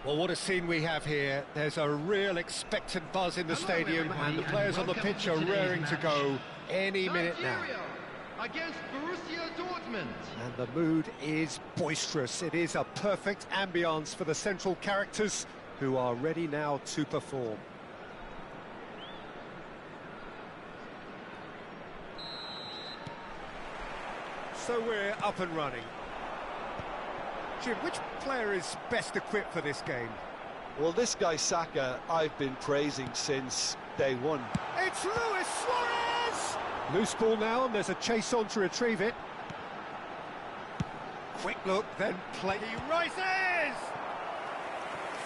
Well, what a scene we have here. There's a real expectant buzz in the stadium, and the players on the pitch are raring to go any minute now. Against Borussia Dortmund. And the mood is boisterous. It is a perfect ambience for the central characters who are ready now to perform. So we're up and running. Jim, which player is best equipped for this game? Well, this guy Saka, I've been praising since day one. It's Luis Suarez! Loose ball now, and there's a chase on to retrieve it. Quick look, then play. He rises!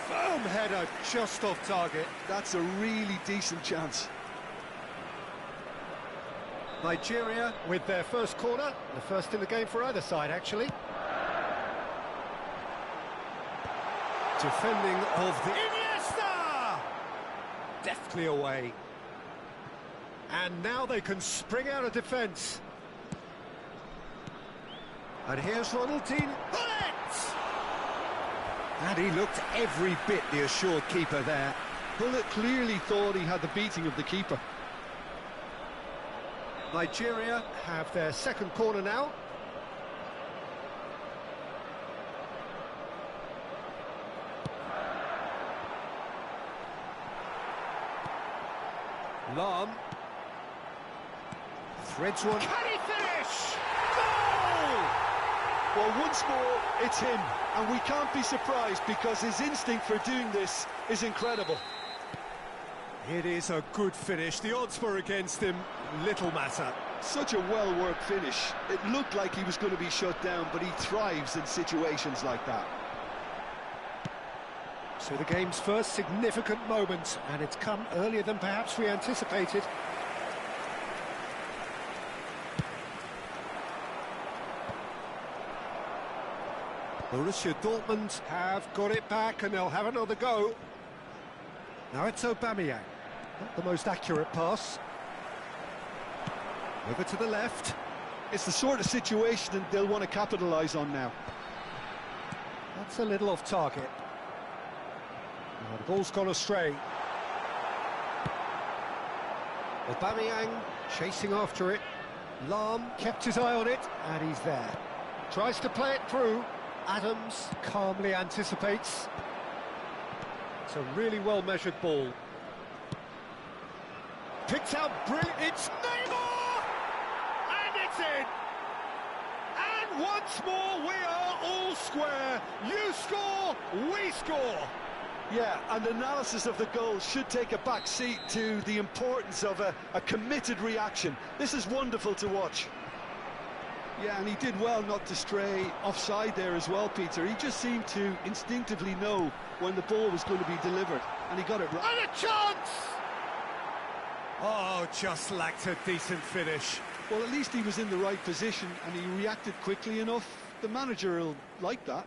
Firm header, just off target. That's a really decent chance. Nigeria with their first corner, the first in the game for either side, actually. Defending of the Iniesta! Deftly away. And now they can spring out of defence. And here's Ronaldinho. Bullet! And he looked every bit the assured keeper there. Bullet clearly thought he had the beating of the keeper. Nigeria have their second corner now. Lam threads one. Can he finish? Goal! Well, once more, it's him, and we can't be surprised because his instinct for doing this is incredible. It is a good finish. The odds were against him. Little matter. Such a well-worked finish. It looked like he was going to be shut down, but he thrives in situations like that. So the game's first significant moment, and it's come earlier than perhaps we anticipated. Borussia Dortmund have got it back, and they'll have another go. Now it's Aubameyang. Not the most accurate pass. Over to the left. It's the sort of situation that they'll want to capitalise on now. That's a little off target. Now the ball's gone astray. Aubameyang chasing after it. Lam kept his eye on it, and he's there. Tries to play it through. Adams calmly anticipates. It's a really well-measured ball. Picked out brilliant. It's Neymar! And it's in! And once more, we are all square. You score, we score. Yeah, and analysis of the goal should take a back seat to the importance of a committed reaction. This is wonderful to watch. Yeah, and he did well not to stray offside there as well, Peter. He just seemed to instinctively know when the ball was going to be delivered, and he got it right. And a chance! Oh, just lacked a decent finish. Well, at least he was in the right position, and he reacted quickly enough. The manager will like that.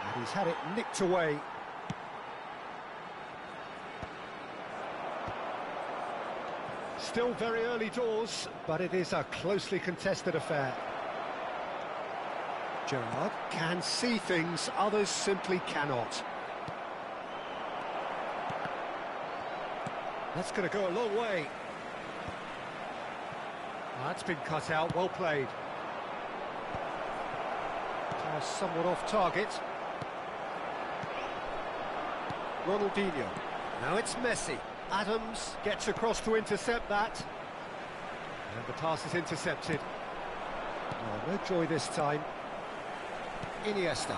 And he's had it nicked away. Still very early doors, but it is a closely contested affair. Gerrard can see things others simply cannot. That's going to go a long way. That's been cut out, well played. Pass somewhat off target. Ronaldinho. Now it's Messi. Adams gets across to intercept that. And the pass is intercepted. Oh, no joy this time. Iniesta.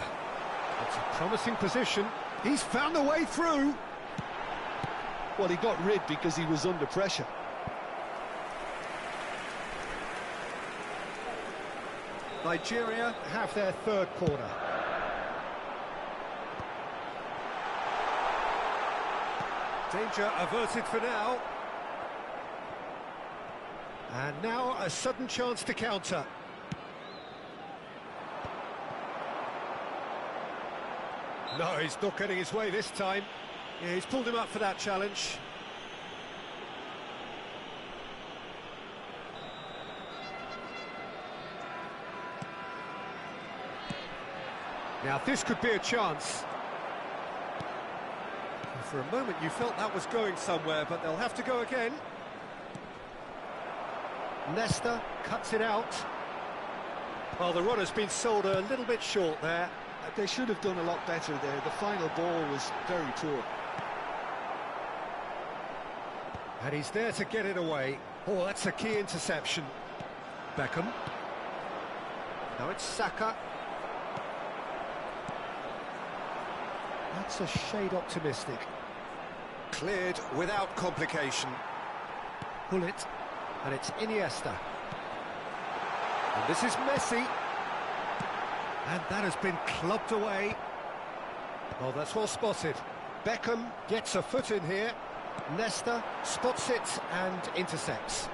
It's a promising position. He's found a way through. Well, he got rid because he was under pressure. Nigeria have their third corner. Danger averted for now. And now a sudden chance to counter. No, he's not getting his way this time. Yeah, he's pulled him up for that challenge. Now, this could be a chance. For a moment, you felt that was going somewhere, but they'll have to go again. Nesta cuts it out. Well, the runner's been sold a little bit short there. They should have done a lot better there. The final ball was very poor. And he's there to get it away. Oh, that's a key interception. Beckham. Now it's Saka. That's a shade optimistic. Cleared without complication. Pull it. And it's Iniesta. And this is Messi. And that has been clubbed away. Well, that's well spotted. Beckham gets a foot in here. Nesta spots it and intercepts.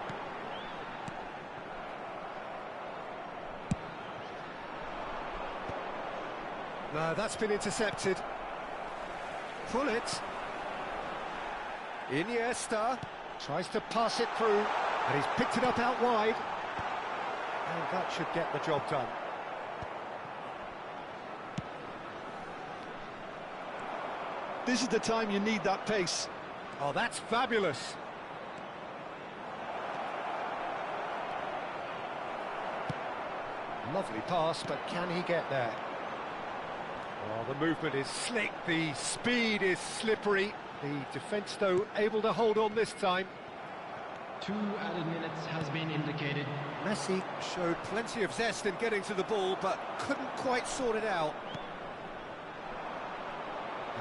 No, that's been intercepted. Pull it. Iniesta tries to pass it through, and he's picked it up out wide. And that should get the job done. This is the time you need that pace. Oh, that's fabulous. Lovely pass, but can he get there? Oh, the movement is slick, the speed is slippery. The defence, though, able to hold on this time. 2 added minutes has been indicated. Messi showed plenty of zest in getting to the ball, but couldn't quite sort it out.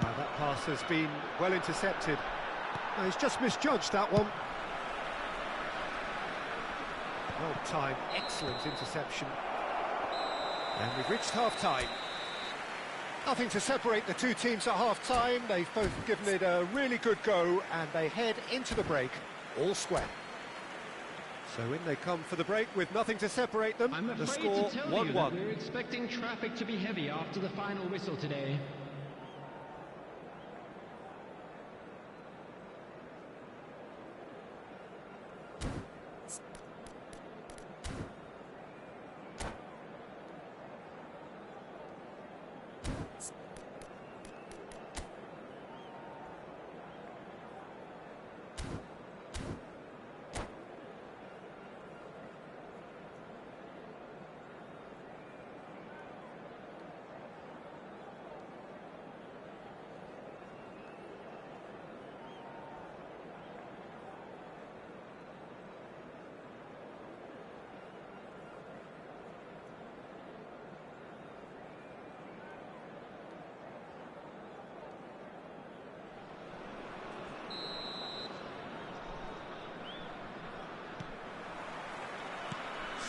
That pass has been well intercepted. He's just misjudged that one. Well timed, excellent interception. And we've reached half-time. Nothing to separate the two teams at half-time. They've both given it a really good go, and they head into the break all square. So in they come for the break with nothing to separate them. I'm The afraid score to tell 1-1. you that we're expecting traffic to be heavy after the final whistle today.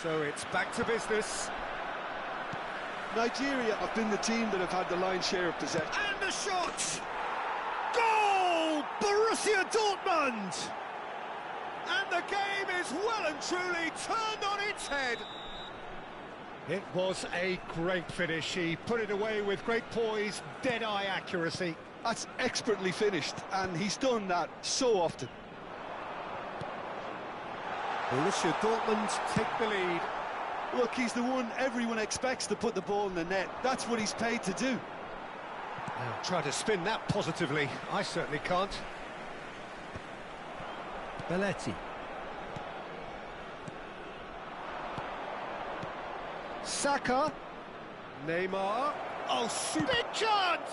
So it's back to business. Nigeria have been the team that have had the lion's share of possession. And the shot! Goal! Borussia Dortmund! And the game is well and truly turned on its head. It was a great finish. He put it away with great poise, dead-eye accuracy. That's expertly finished, and he's done that so often. Borussia Dortmund take the lead. Look, he's the one everyone expects to put the ball in the net. That's what he's paid to do. Now, try to spin that positively. I certainly can't. Belletti. Saka. Neymar. Oh, super. Big chance!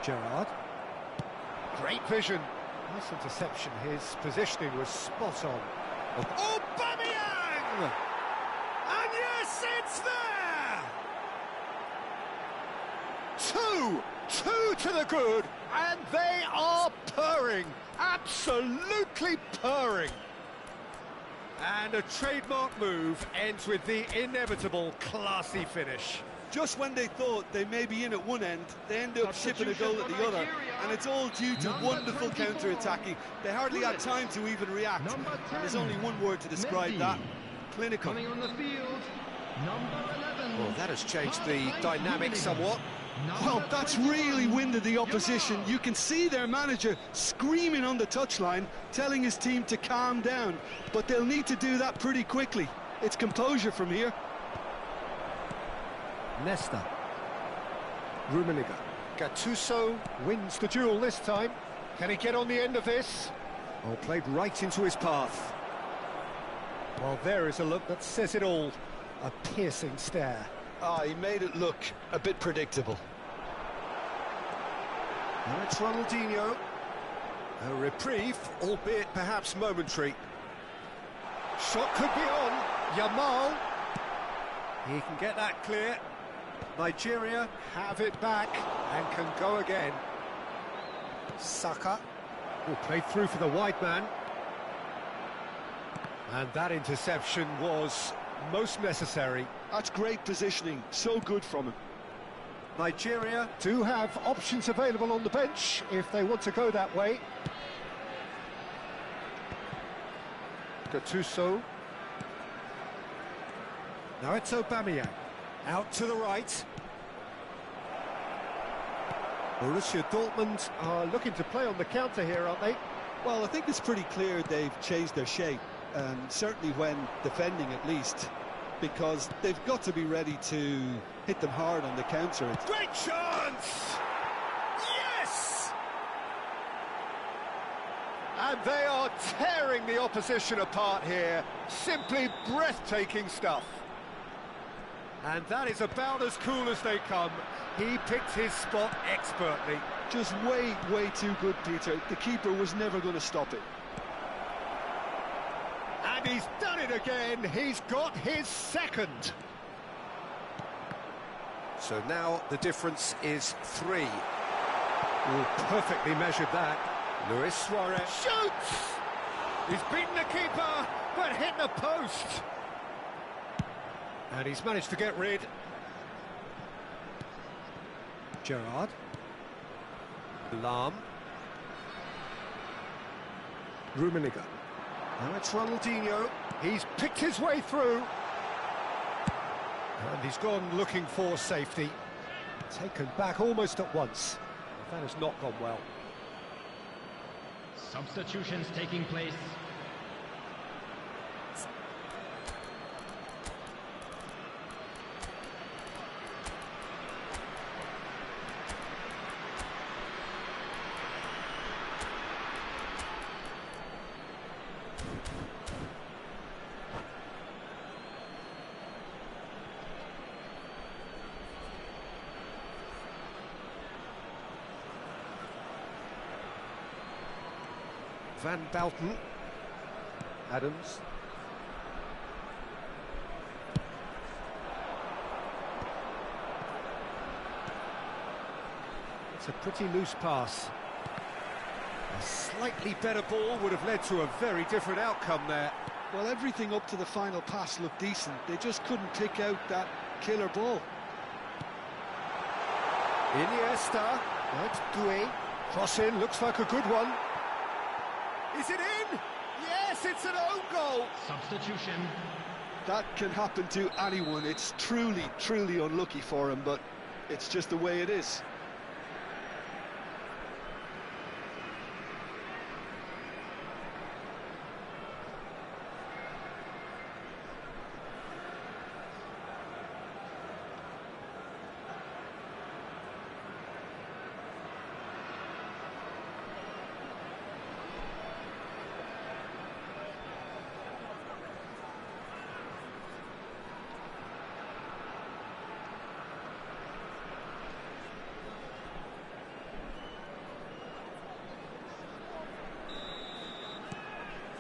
Gerrard. Great vision. Nice interception. His positioning was spot on. Aubameyang! And yes, it's there! Two to the good, and they are purring. Absolutely purring. And a trademark move ends with the inevitable classy finish. Just when they thought they may be in at one end, they end up shipping a goal at the other, and it's all due to wonderful counter-attacking. They hardly had time to even react, and there's only one word to describe that: clinical. Coming on the field, number 11. Well, that has changed the dynamic somewhat. Well, that's really winded the opposition. You can see their manager screaming on the touchline, telling his team to calm down, but they'll need to do that pretty quickly. It's composure from here. Nesta. Rummenigge. Gattuso wins the duel this time. Can he get on the end of this? Oh, played right into his path. Well, there is a look that says it all. A piercing stare. Ah, he made it look a bit predictable. Now it's Ronaldinho. A reprieve, albeit perhaps momentary. Shot could be on. Yamal. He can get that clear. Nigeria have it back and can go again. Saka. Oh, played through for the wide man. And that interception was most necessary. That's great positioning, so good from him. Nigeria do have options available on the bench if they want to go that way. Gattuso. Now it's Aubameyang. Out to the right. Borussia Dortmund are looking to play on the counter here, aren't they? Well, I think it's pretty clear they've changed their shape, and certainly when defending at least, because they've got to be ready to hit them hard on the counter. Great chance! Yes! And they are tearing the opposition apart here. Simply breathtaking stuff. And that is about as cool as they come. He picked his spot expertly. Just way, way too good, Peter. The keeper was never going to stop it. And he's done it again. He's got his second. So now the difference is 3. Oh, perfectly measured that. Luis Suarez shoots! He's beaten the keeper, but hit the post. And he's managed to get rid. Gerrard. Lahm. Rummenigge. Now it's Ronaldinho. He's picked his way through. And he's gone looking for safety. Taken back almost at once. That has not gone well. Substitutions taking place. Van Belten. Adams. It's a pretty loose pass. A slightly better ball would have led to a very different outcome there. Well, everything up to the final pass looked decent. They just couldn't pick out that killer ball. Iniesta. That's Doué. Cross in, looks like a good one. Is it in? Yes, it's an own goal. Substitution. That can happen to anyone. It's truly, truly unlucky for him, but it's just the way it is.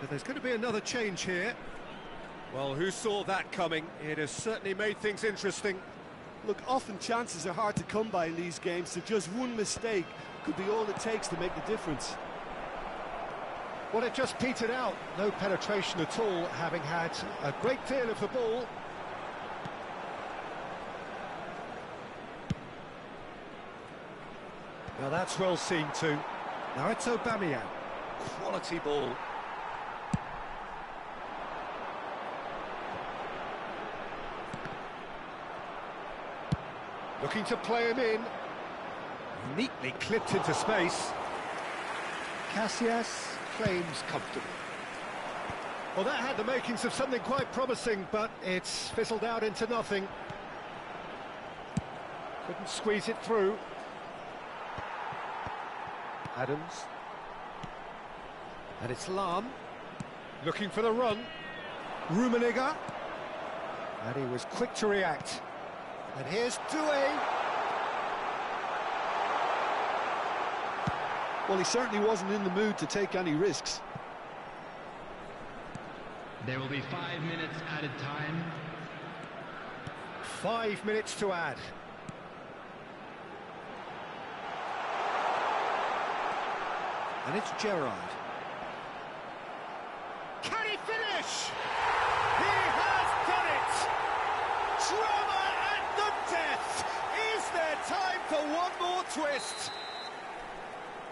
So there's going to be another change here. Well, who saw that coming? It has certainly made things interesting. Look, often chances are hard to come by in these games, so just one mistake could be all it takes to make the difference. Well, it just petered out. No penetration at all, having had a great deal of the ball. Now that's well seen too. Now it's Aubameyang. Quality ball. Looking to play him in. Neatly clipped into space. Casillas claims comfortable. Well, that had the makings of something quite promising, but it's fizzled out into nothing. Couldn't squeeze it through. Adams. And it's Lam. Looking for the run. Rummenigge. And he was quick to react. And here's Doué. Well, he certainly wasn't in the mood to take any risks. There will be 5 minutes added time. 5 minutes to add. And it's Gerrard. Can he finish? He has done it! Drama at the death! Is there time for one more twist?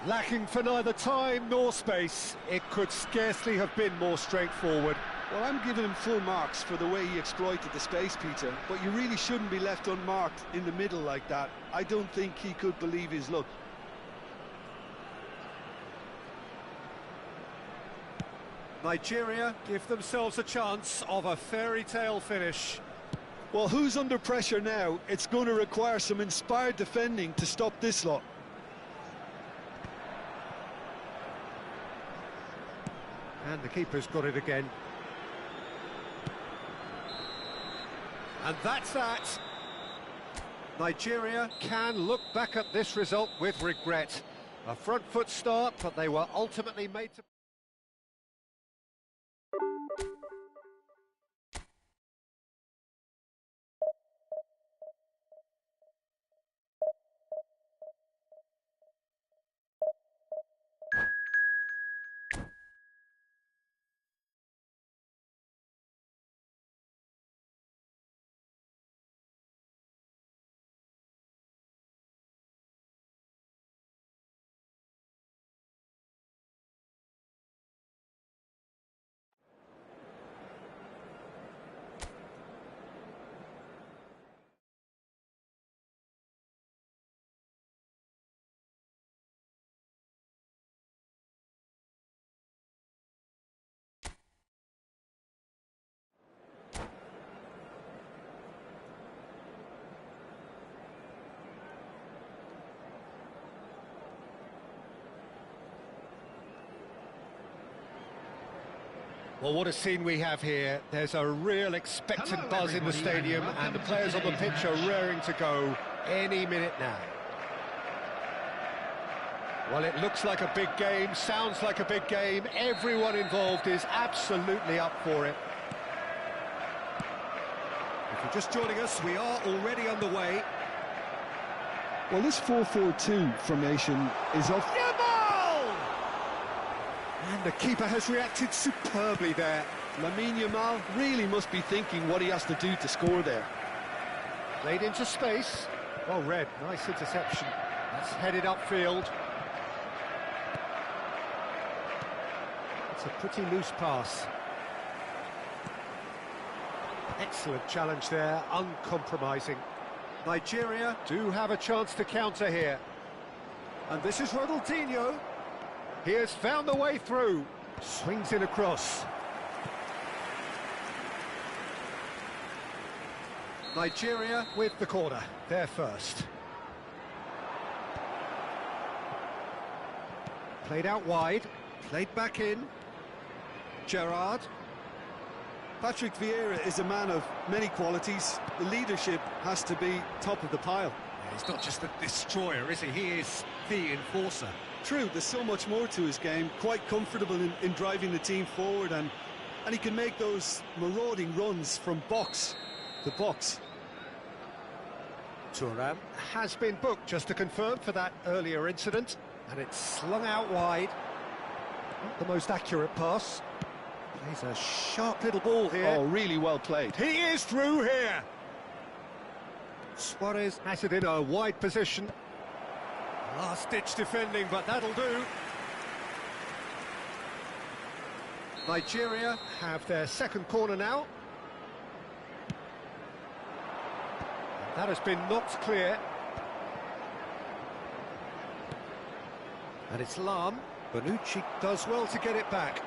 Lacking for neither time nor space, it could scarcely have been more straightforward. Well, I'm giving him full marks for the way he exploited the space, Peter, but you really shouldn't be left unmarked in the middle like that. I don't think he could believe his luck. Nigeria give themselves a chance of a fairy tale finish. Well, who's under pressure now? It's going to require some inspired defending to stop this lot. And the keeper's got it again. And that's that. Nigeria can look back at this result with regret. A front foot start, but they were ultimately made to... Well, what a scene we have here. There's a real expectant buzz in the stadium, and the players on the pitch are raring to go any minute now. Well, it looks like a big game, sounds like a big game. Everyone involved is absolutely up for it. If you're just joining us, we are already underway. Well, this 4-4-2 formation is off. And the keeper has reacted superbly there. Lamine Yamal really must be thinking what he has to do to score there. Played into space. Well read, nice interception. That's headed upfield. It's a pretty loose pass. Excellent challenge there, uncompromising. Nigeria do have a chance to counter here. And this is Ronaldinho. He has found the way through. Swings it across. Nigeria with the corner. They're first. Played out wide. Played back in. Gerrard. Patrick Vieira is a man of many qualities. The leadership has to be top of the pile. He's not just a destroyer, is he? He is the enforcer. True, there's so much more to his game, quite comfortable in driving the team forward, and he can make those marauding runs from box to box. Thuram has been booked, just to confirm, for that earlier incident, and it's slung out wide. Not the most accurate pass. Plays a sharp little ball here. Oh, really well played. He is through here. Suarez has it in a wide position. Last-ditch defending, but that'll do. Nigeria have their second corner now. That has been knocked clear. And it's Lam. Bonucci does well to get it back.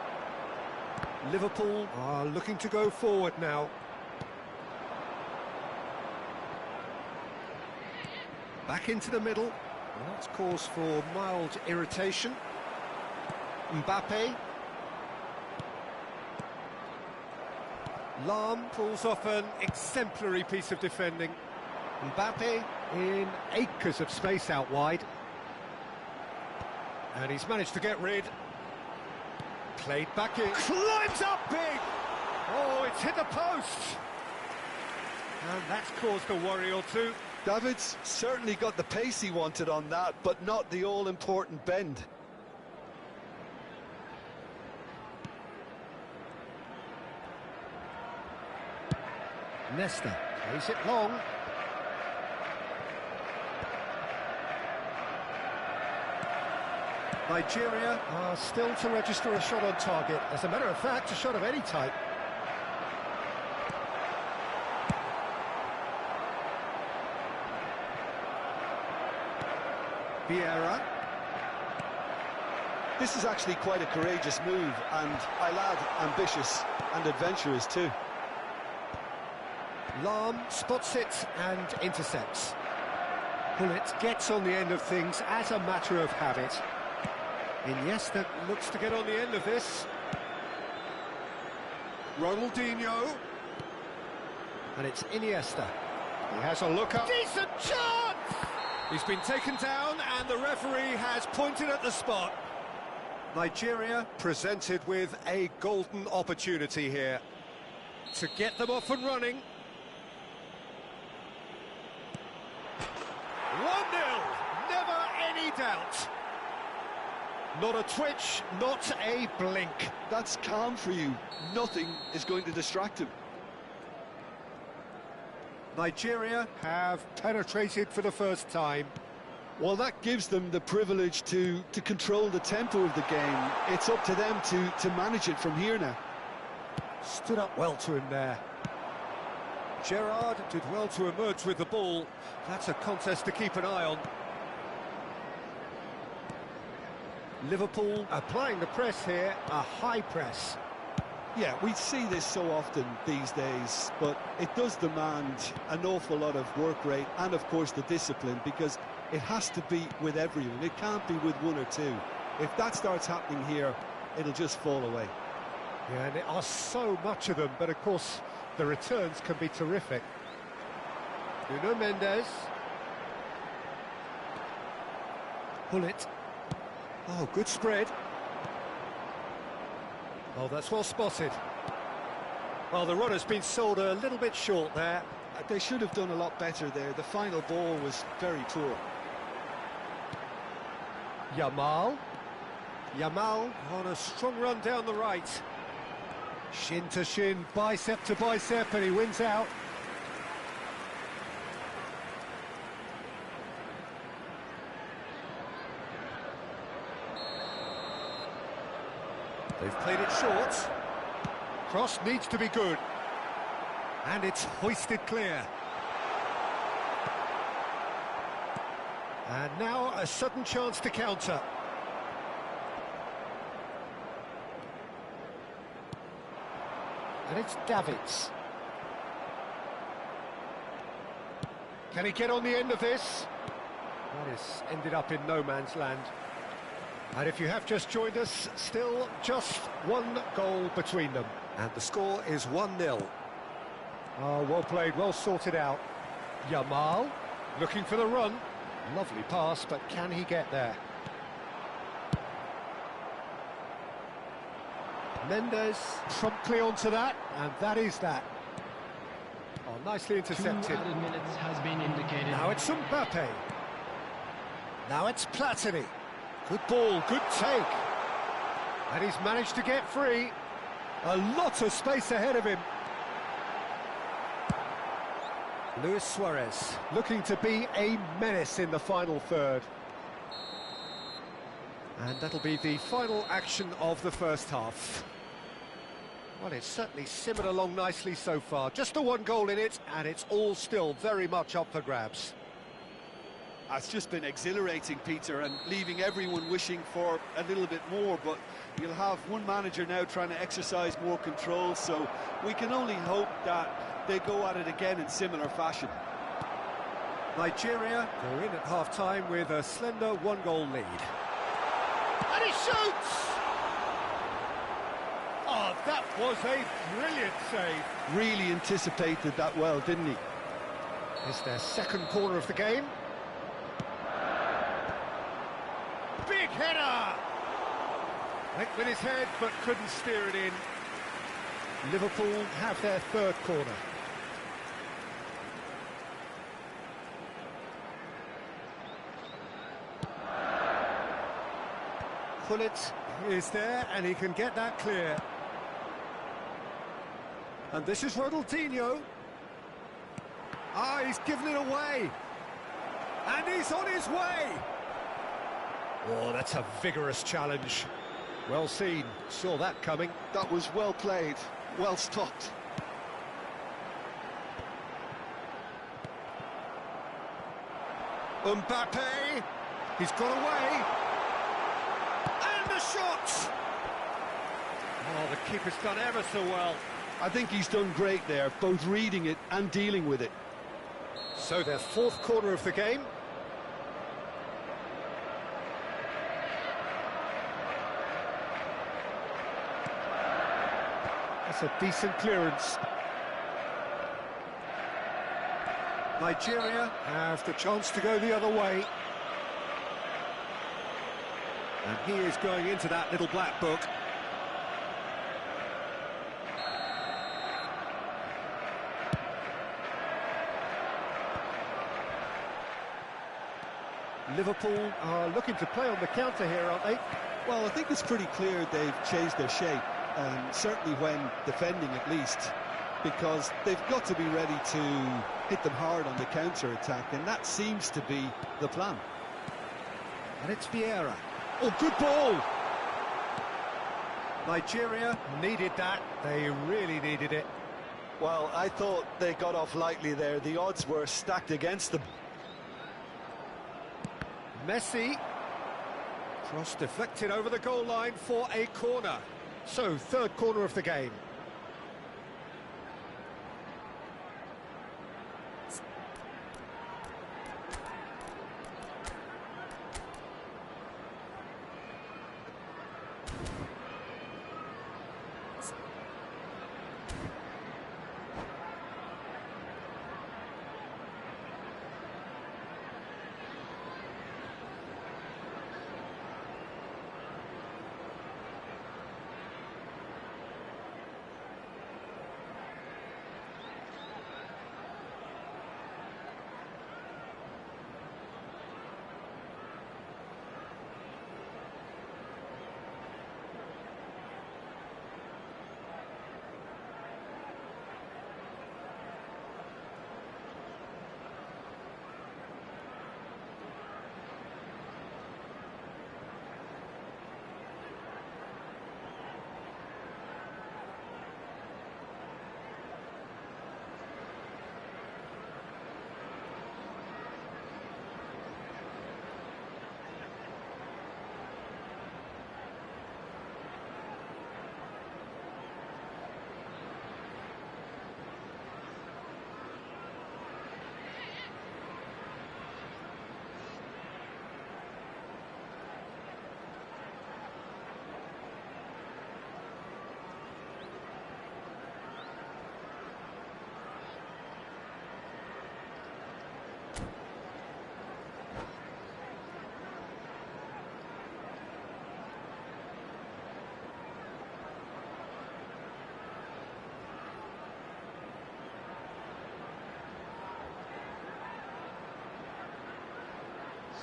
Liverpool are looking to go forward now. Back into the middle. Well, that's cause for mild irritation. Mbappe. Lahm pulls off an exemplary piece of defending. Mbappe in acres of space out wide. And he's managed to get rid. Played back in. Climbs up big! Oh, it's hit the post! And that's caused a worry or two. David's certainly got the pace he wanted on that, but not the all-important bend. Nesta plays it long. Nigeria are still to register a shot on target. As a matter of fact, a shot of any type. Vieira. This is actually quite a courageous move, and I'll add ambitious and adventurous too. Lahm spots it and intercepts. Bullet gets on the end of things as a matter of habit. Iniesta looks to get on the end of this. Ronaldinho. And it's Iniesta. He has a look up. Decent chance! He's been taken down and the referee has pointed at the spot. Nigeria presented with a golden opportunity here to get them off and running. 1-0, never any doubt. Not a twitch, not a blink. That's calm for you. Nothing is going to distract him. Nigeria have penetrated for the first time. Well, that gives them the privilege to control the tempo of the game. It's up to them to manage it from here now. Stood up well to him there. Gerrard did well to emerge with the ball. That's a contest to keep an eye on. Liverpool applying the press here, a high press. Yeah, we see this so often these days, but it does demand an awful lot of work rate and, of course, the discipline, because it has to be with everyone. It can't be with one or two. If that starts happening here, it'll just fall away. Yeah, and there are so much of them, but of course the returns can be terrific. Nuno Mendes. Bullet. Oh, good spread. Oh, that's well spotted. Well, the runner's been sold a little bit short there. They should have done a lot better there. The final ball was very poor. Yamal. Yamal on a strong run down the right. Shin to shin, bicep to bicep, and he wins out. They've played it short. Cross needs to be good. And it's hoisted clear. And now a sudden chance to counter. And it's Davids. Can he get on the end of this? That has ended up in no man's land. And if you have just joined us, still just one goal between them. And the score is 1-0. Oh, well played, well sorted out. Yamal, looking for the run. Lovely pass, but can he get there? Mendes promptly onto that, and that is that. Oh, nicely intercepted. 2 added minutes has been indicated. Now it's Mbappe. Now it's Platini. Good ball, good take. And he's managed to get free. A lot of space ahead of him. Luis Suarez looking to be a menace in the final third. And that'll be the final action of the first half. Well, it's certainly simmered along nicely so far. Just the one goal in it, and it's all still very much up for grabs. It's just been exhilarating, Peter, and leaving everyone wishing for a little bit more, but you'll have one manager now trying to exercise more control, so we can only hope that they go at it again in similar fashion. Nigeria go in at half-time with a slender one-goal lead. And he shoots! Oh, that was a brilliant save. Really anticipated that well, didn't he? It's their second corner of the game. Big header! Went with his head, but couldn't steer it in. Liverpool have their third corner. Pullet is there, and he can get that clear. And this is Ronaldinho. Ah, he's given it away. And he's on his way. Oh, that's a vigorous challenge. Well seen, saw that coming. That was well played, well stopped. Mbappe, he's got away. And the shot! Oh, the keeper's done ever so well. I think he's done great there, both reading it and dealing with it. So their fourth corner of the game. That's a decent clearance. Nigeria have the chance to go the other way. And he is going into that little black book. Liverpool are looking to play on the counter here, aren't they? Well, I think it's pretty clear they've changed their shape, certainly when defending at least, because they've got to be ready to hit them hard on the counter-attack, and that seems to be the plan. And it's Vieira. Oh, good ball! Nigeria needed that. They really needed it. Well, I thought they got off lightly there. The odds were stacked against them. Messi. Cross deflected over the goal line for a corner. So, third corner of the game.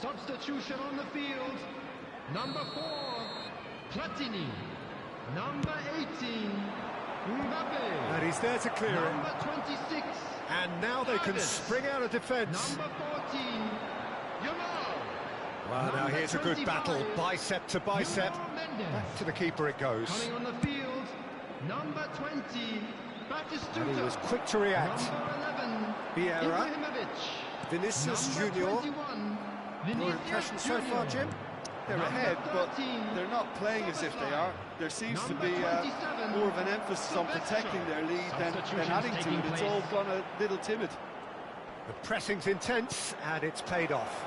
Substitution on the field. Number 4, Platini. Number 18, Mbappe. And he's there to clear it. Number 26. And now they can spring out of defence. Number 14, Yamal. Well, now Number here's a good 25, battle, bicep to bicep. Back to the keeper it goes. Coming on the field, number 20, Batistuta. And he was quick to react. Number 11, Vieira. Ibrahimovic. Vinicius Number Junior. 21, Your Vinicius impression so Junior. far, Jim? They're Number ahead, but 13, they're not playing as if they are. There seems to Number be 27, more of an emphasis on protecting their lead than adding to it. It's all gone a little timid. The pressing's intense, and it's paid off.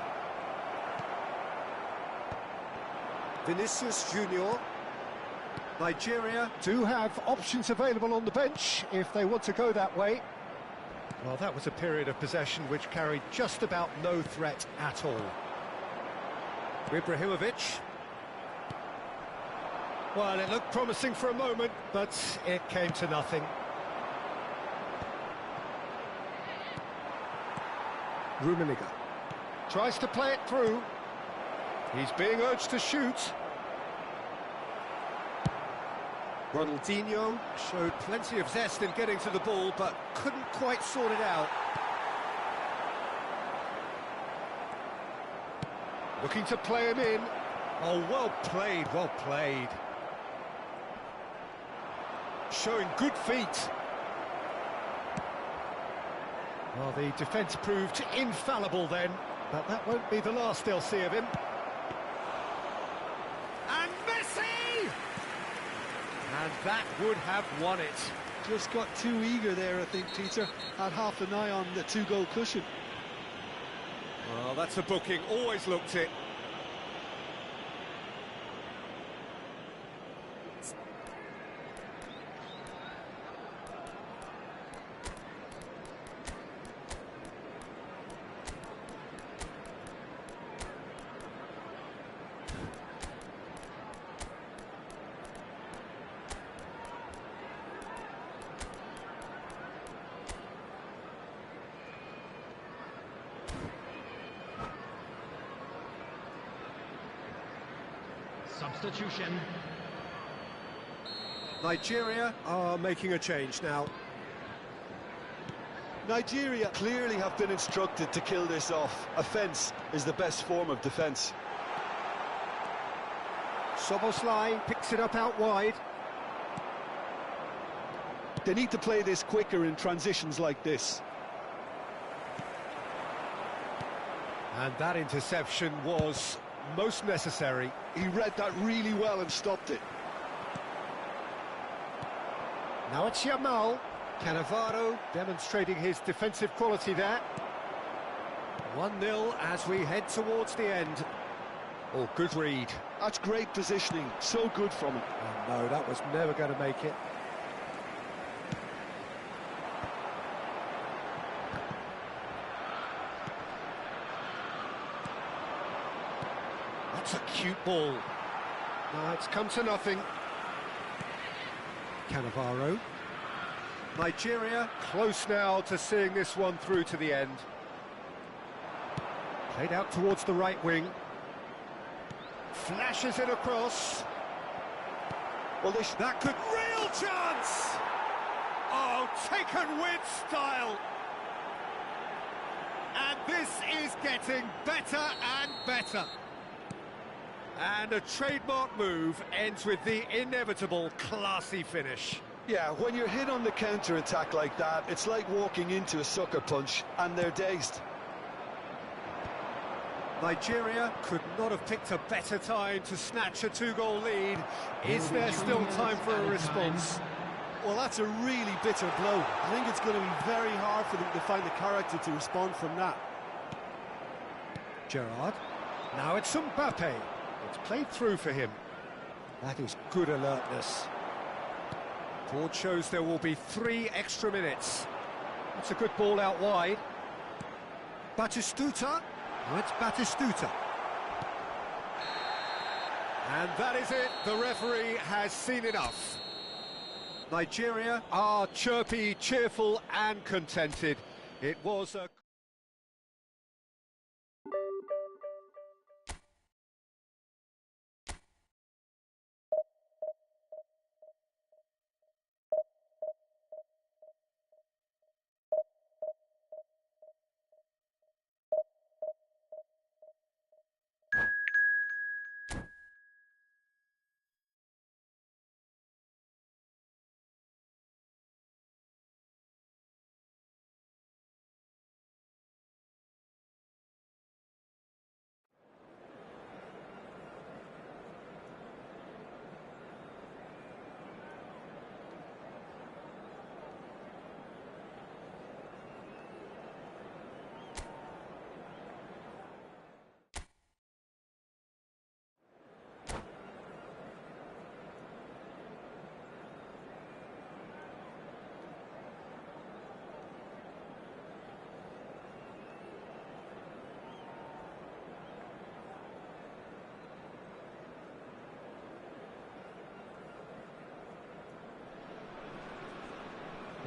Vinicius Junior. Nigeria do have options available on the bench if they want to go that way. Well, that was a period of possession which carried just about no threat at all. Ibrahimovic. Well, it looked promising for a moment, but it came to nothing. Rummenigge tries to play it through. He's being urged to shoot. Ronaldinho showed plenty of zest in getting to the ball, but couldn't quite sort it out. Looking to play him in. Oh, well played, well played. Showing good feet. Well, the defence proved infallible then, but that won't be the last they'll see of him. And Messi! And that would have won it. Just got too eager there, I think, Peter. Had half an eye on the two-goal cushion. Well, that's a booking, always looked it. Substitution. Nigeria are making a change now. Nigeria clearly have been instructed to kill this off. Offence is the best form of defence. Soboslai picks it up out wide. They need to play this quicker in transitions like this. And that interception was most necessary. He read that really well and stopped it. Now it's Yamal. Cannavaro demonstrating his defensive quality there. 1-0 as we head towards the end. Oh, good read. That's great positioning, so good from him. Oh, no, that was never going to make it. That's a cute ball. No, it's come to nothing. Cannavaro. Nigeria close now to seeing this one through to the end. Played out towards the right wing. Flashes it across. Well, that could... Real chance! Oh, taken with style. And this is getting better and better. And a trademark move ends with the inevitable classy finish. Yeah, when you're hit on the counter-attack like that, it's like walking into a sucker punch, and they're dazed. Nigeria could not have picked a better time to snatch a two-goal lead. Is there still time for a response? Well, that's a really bitter blow. I think it's going to be very hard for them to find the character to respond from that. Gerrard. Now it's Mbappe. It's played through for him. That is good alertness. Board shows there will be 3 extra minutes. That's a good ball out wide. Batistuta. Oh, it's Batistuta. And that is it. The referee has seen enough. Nigeria are chirpy, cheerful and contented. It was a...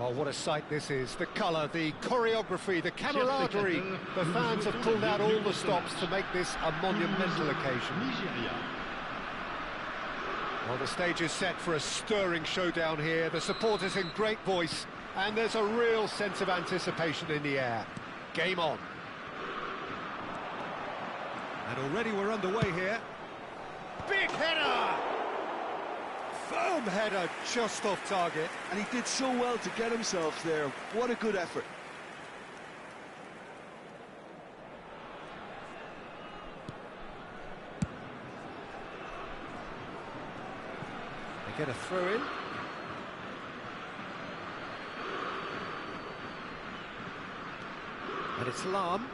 Well, what a sight this is. The colour, the choreography, the camaraderie. The fans have pulled out all the stops to make this a monumental occasion. Well, the stage is set for a stirring showdown here. The supporters in great voice, and there's a real sense of anticipation in the air. Game on. And already we're underway here. Big header! Firm header, just off target. And he did so well to get himself there. What a good effort. They get a throw in. And it's Lam.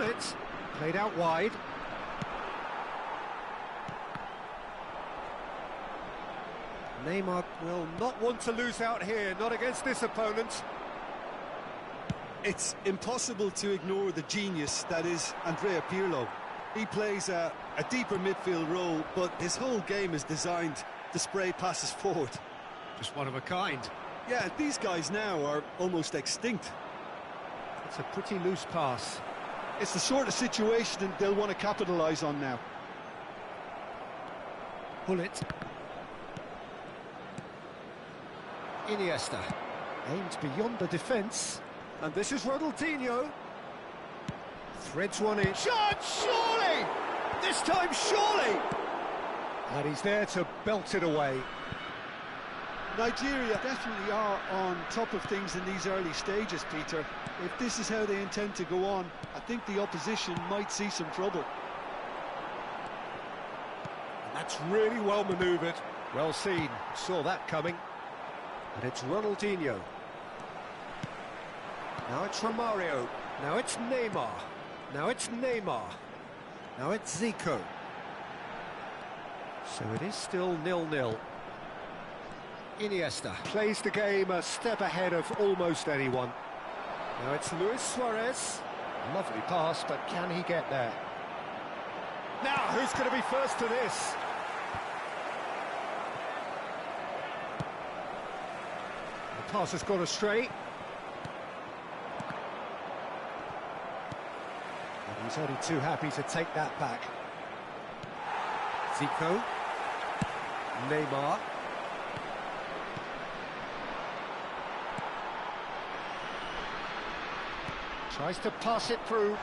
It played out wide. Neymar will not want to lose out here, not against this opponent. It's impossible to ignore the genius that is Andrea Pirlo. He plays a deeper midfield role, but his whole game is designed to spray passes forward. Just one of a kind. Yeah, these guys now are almost extinct. It's a pretty loose pass. It's the sort of situation they'll want to capitalise on now. Bullet. Iniesta aims beyond the defence, and this is Ronaldinho. Threads one in. Shot, surely! This time, surely! And he's there to belt it away. Nigeria definitely are on top of things in these early stages, Peter. If this is how they intend to go on, I think the opposition might see some trouble. And that's really well manoeuvred. Well seen. Saw that coming. And it's Ronaldinho. Now it's Romario. Now it's Neymar. Now it's Neymar. Now it's Zico. So it is still 0-0. Iniesta plays the game a step ahead of almost anyone. Now it's Luis Suarez. Lovely pass, but can he get there? Now, who's going to be first to this? The pass has gone astray. And he's only too happy to take that back. Zico. Neymar. Tries to pass it through.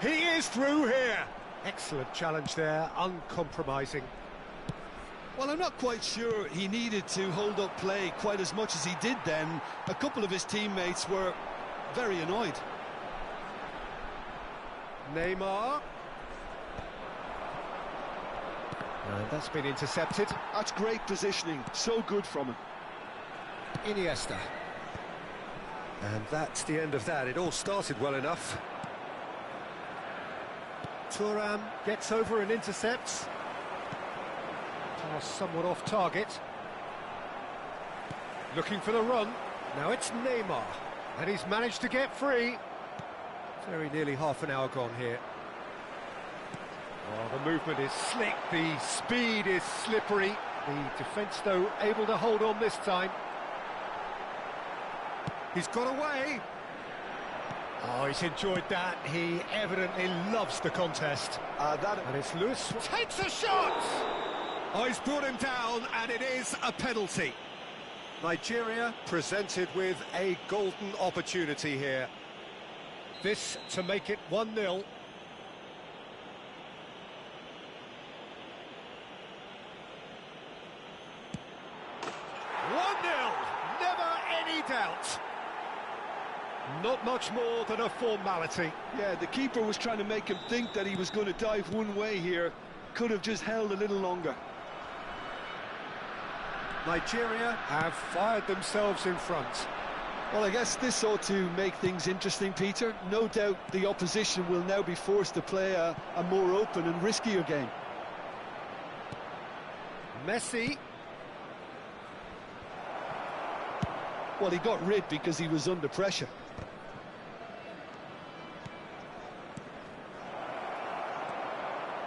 He is through here. Excellent challenge there, uncompromising. Well, I'm not quite sure he needed to hold up play quite as much as he did then. A couple of his teammates were very annoyed. Neymar. And that's been intercepted. That's great positioning, so good from him. Iniesta. And that's the end of that. It all started well enough. Thuram gets over and intercepts. Pass somewhat off target. Looking for the run. Now it's Neymar. And he's managed to get free. Very nearly half an hour gone here. Oh, the movement is slick. The speed is slippery. The defence, though, able to hold on this time. He's got away. Oh, he's enjoyed that. He evidently loves the contest. And it's Lewis. Takes a shot! Oh, he's brought him down, and it is a penalty. Nigeria presented with a golden opportunity here. This to make it 1-0. 1-0, never any doubt. Not much more than a formality. Yeah, the keeper was trying to make him think that he was going to dive one way here. Could have just held a little longer. Nigeria have fired themselves in front. Well, I guess this ought to make things interesting, Peter. No doubt the opposition will now be forced to play a more open and riskier game. Messi. Well, he got rid because he was under pressure.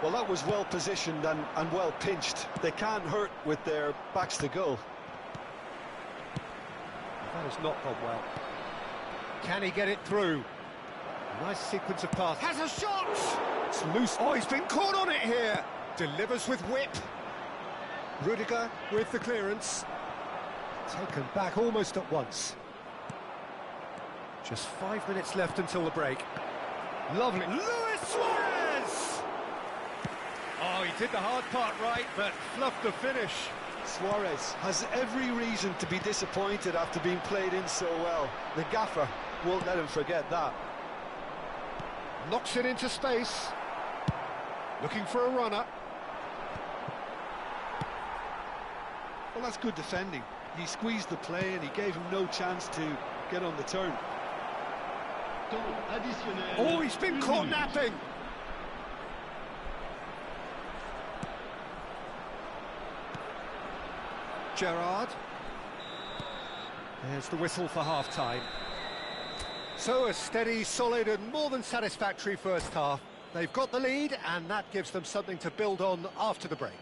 Well, that was well positioned and well pinched. They can't hurt with their backs to goal. That has not gone well. Can he get it through? Nice sequence of passes. Has a shot! It's loose. Oh, he's been caught on it here. Delivers with whip. Rudiger with the clearance. Taken back almost at once. Just 5 minutes left until the break. Lovely. Luis Suarez! Oh, he did the hard part right, but fluffed the finish. Suarez has every reason to be disappointed after being played in so well. The gaffer won't let him forget that. Knocks it into space. Looking for a runner. Well, that's good defending. He squeezed the play and he gave him no chance to get on the turn. Oh, he's been caught napping. Gerrard. There's the whistle for half-time. So a steady, solid and more than satisfactory first half. They've got the lead and that gives them something to build on after the break.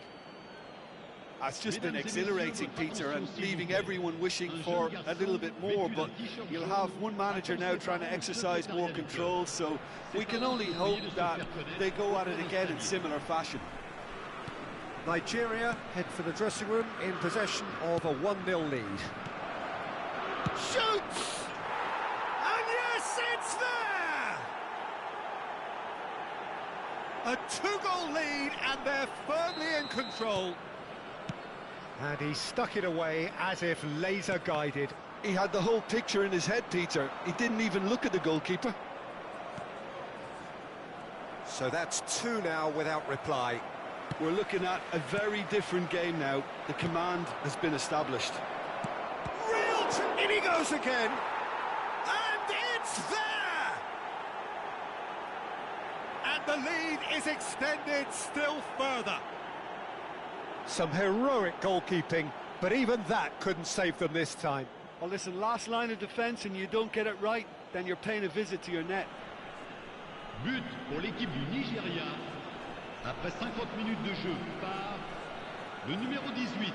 It's just been exhilarating, Peter, and leaving everyone wishing for a little bit more, but you'll have one manager now trying to exercise more control, so we can only hope that they go at it again in similar fashion. Nigeria head for the dressing room in possession of a 1-0 lead. Shoots! And yes, it's there! A 2-goal lead and they're firmly in control. And he stuck it away as if laser guided. He had the whole picture in his head, Peter. He didn't even look at the goalkeeper. So that's 2 now without reply. We're looking at a very different game now. The command has been established. In he goes again. And it's there! And the lead is extended still further. Some heroic goalkeeping, but even that couldn't save them this time. Well, listen, last line of defence and you don't get it right, then you're paying a visit to your net. But pour l'équipe du Nigeria, après 50 minutes de jeu par le numéro 18.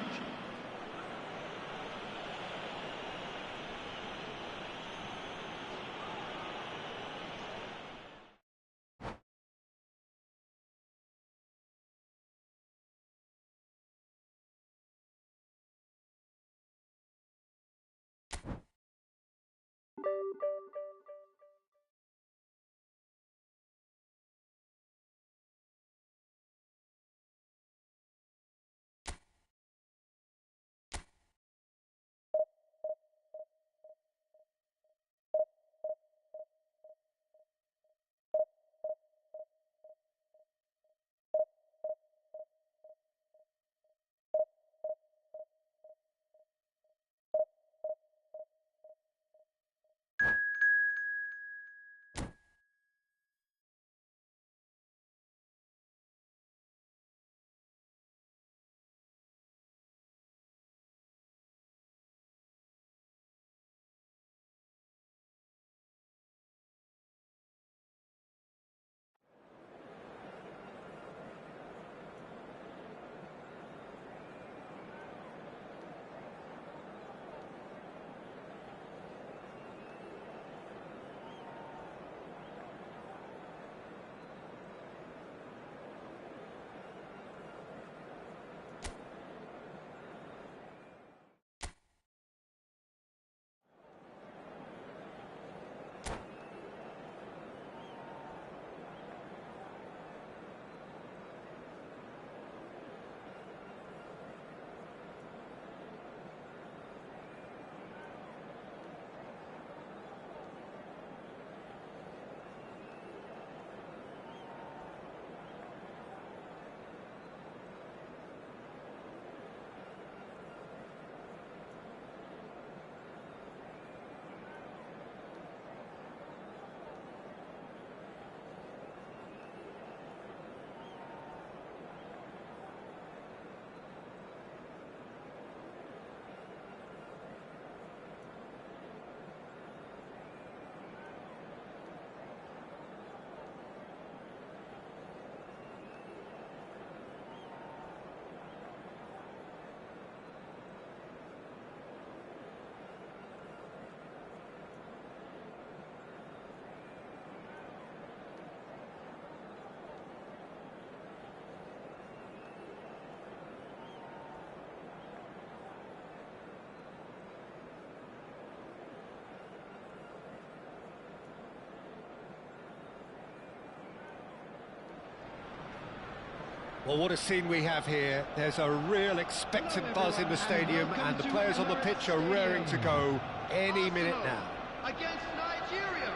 Well, what a scene we have here. There's a real expectant buzz in the stadium, and the players on the pitch are raring to go any minute now. Against Nigeria.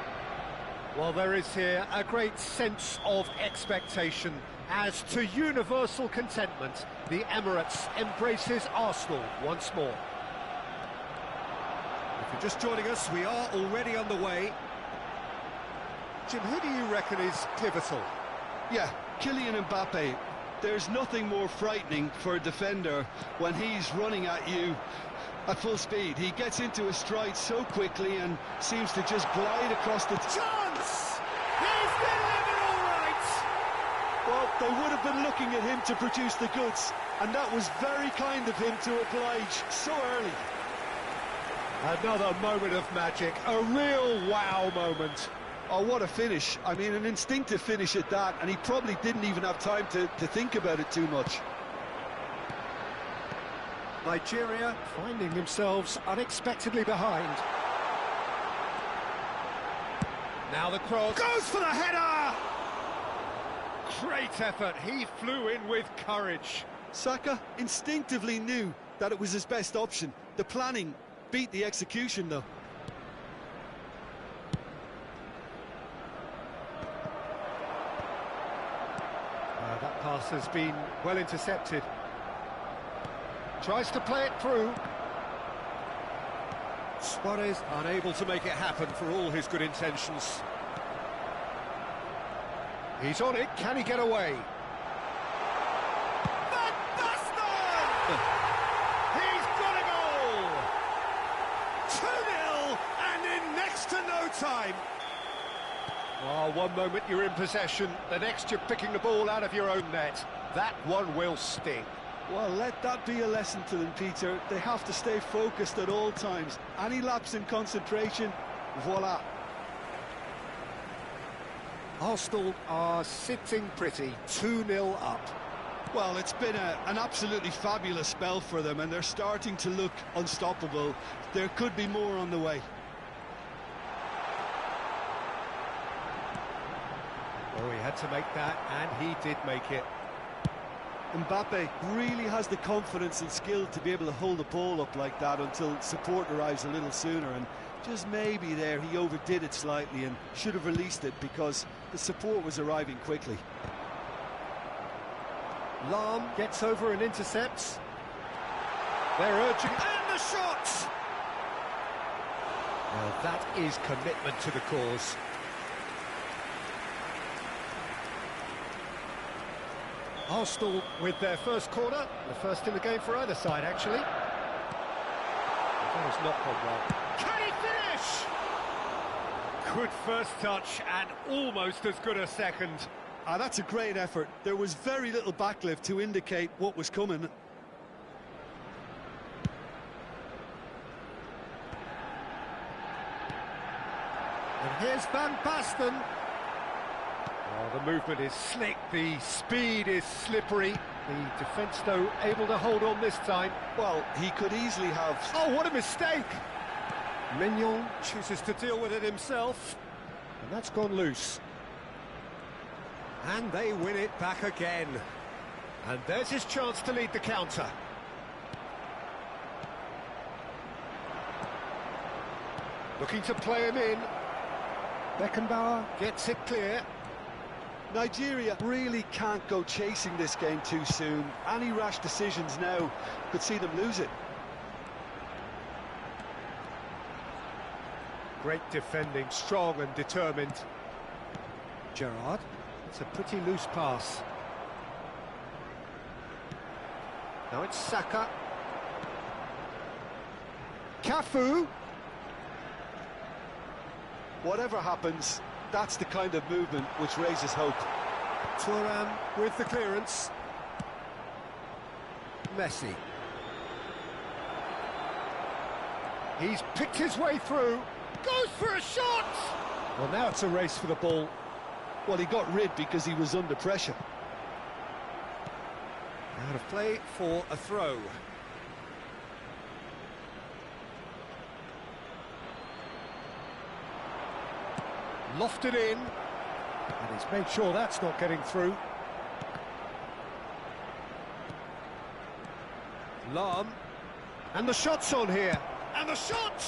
Well, there is here a great sense of expectation. As to universal contentment, the Emirates embraces Arsenal once more. If you're just joining us, we are already underway. Jim, who do you reckon is pivotal? Yeah, Kylian Mbappe. There's nothing more frightening for a defender when he's running at you at full speed. He gets into a stride so quickly and seems to just glide across the... Chance! He's delivered all right! Well, they would have been looking at him to produce the goods, and that was very kind of him to oblige so early. Another moment of magic, a real wow moment. Oh, what a finish. I mean, an instinctive finish at that, and he probably didn't even have time to think about it too much. Nigeria finding themselves unexpectedly behind. Now the cross goes for the header! Great effort, he flew in with courage. Saka instinctively knew that it was his best option. The planning beat the execution, though. That pass has been well intercepted. Tries to play it through. Suarez unable to make it happen for all his good intentions. He's on it, can he get away? Van Basten! He's got a goal! 2-0 and in next to no time. Oh, one moment you're in possession, the next you're picking the ball out of your own net. That one will sting. Well, let that be a lesson to them, Peter. They have to stay focused at all times. Any lapse in concentration, voila. Arsenal are sitting pretty, 2-0 up. Well, it's been an absolutely fabulous spell for them, and they're starting to look unstoppable. There could be more on the way. Oh, he had to make that, and he did make it. Mbappe really has the confidence and skill to be able to hold the ball up like that until support arrives a little sooner, and just maybe there he overdid it slightly and should have released it because the support was arriving quickly. Lam gets over and intercepts. They're urging, and the shot! Well, that is commitment to the cause. Arsenal with their first corner, the first in the game for either side, actually. That has not gone well. Can he finish? Good first touch and almost as good a second. That's a great effort. There was very little backlift to indicate what was coming. And here's Van Basten. Oh, the movement is slick, the speed is slippery. The defence, though, able to hold on this time. Well, he could easily have... Oh, what a mistake! Mignon chooses to deal with it himself. And that's gone loose. And they win it back again. And there's his chance to lead the counter. Looking to play him in. Beckenbauer gets it clear. Nigeria really can't go chasing this game too soon. Any rash decisions now could see them lose it. Great defending, strong and determined. Gerrard, it's a pretty loose pass. Now it's Saka. Cafu. Whatever happens, that's the kind of movement which raises hope. Thuram with the clearance. Messi. He's picked his way through. Goes for a shot! Well, now it's a race for the ball. Well, he got rid because he was under pressure. Out of play for a throw. Lofted in, and he's made sure that's not getting through. Lahm. And the shot's on here. And the shot!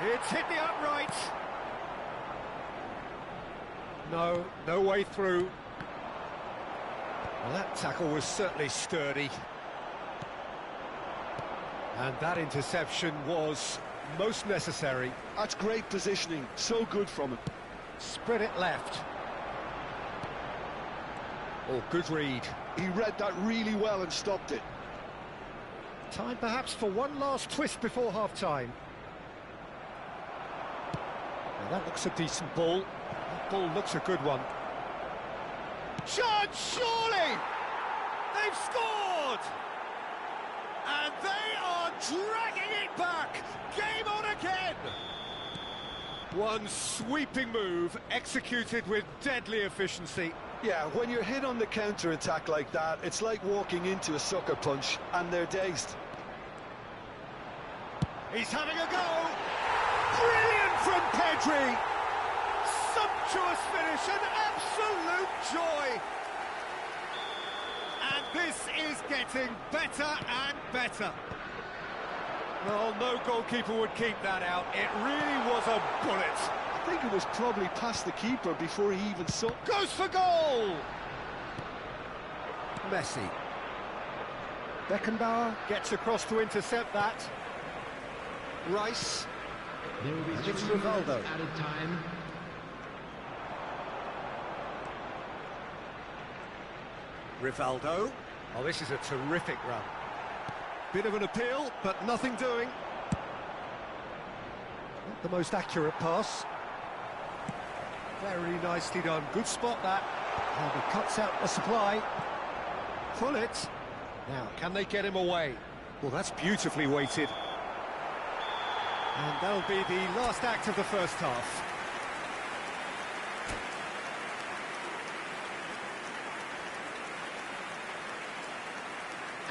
It's hit the upright. No way through. Well, that tackle was certainly sturdy. And that interception was most necessary. That's great positioning, so good from him. Spread it left. Oh, good read. He read that really well and stopped it. Time perhaps for one last twist before half-time. Now that looks a decent ball. That ball looks a good one. Shot, surely! They've scored! And they are dragging it back! Game on again! One sweeping move, executed with deadly efficiency. Yeah, when you're hit on the counter-attack like that, it's like walking into a sucker punch, and they're dazed. He's having a go! Brilliant from Pedri! Sumptuous finish, an absolute joy! And this is getting better and better. Well, no goalkeeper would keep that out. It really was a bullet. I think it was probably past the keeper before he even saw. Goes for goal! Messi. Beckenbauer gets across to intercept that. Rice. There will be It's 3 minutes Rivaldo. added time. Rivaldo. Oh, this is a terrific run. Bit of an appeal, but nothing doing. Not the most accurate pass. Very nicely done. Good spot, that. And he cuts out the supply. Pull it. Now, can they get him away? Well, that's beautifully weighted. And that'll be the last act of the first half.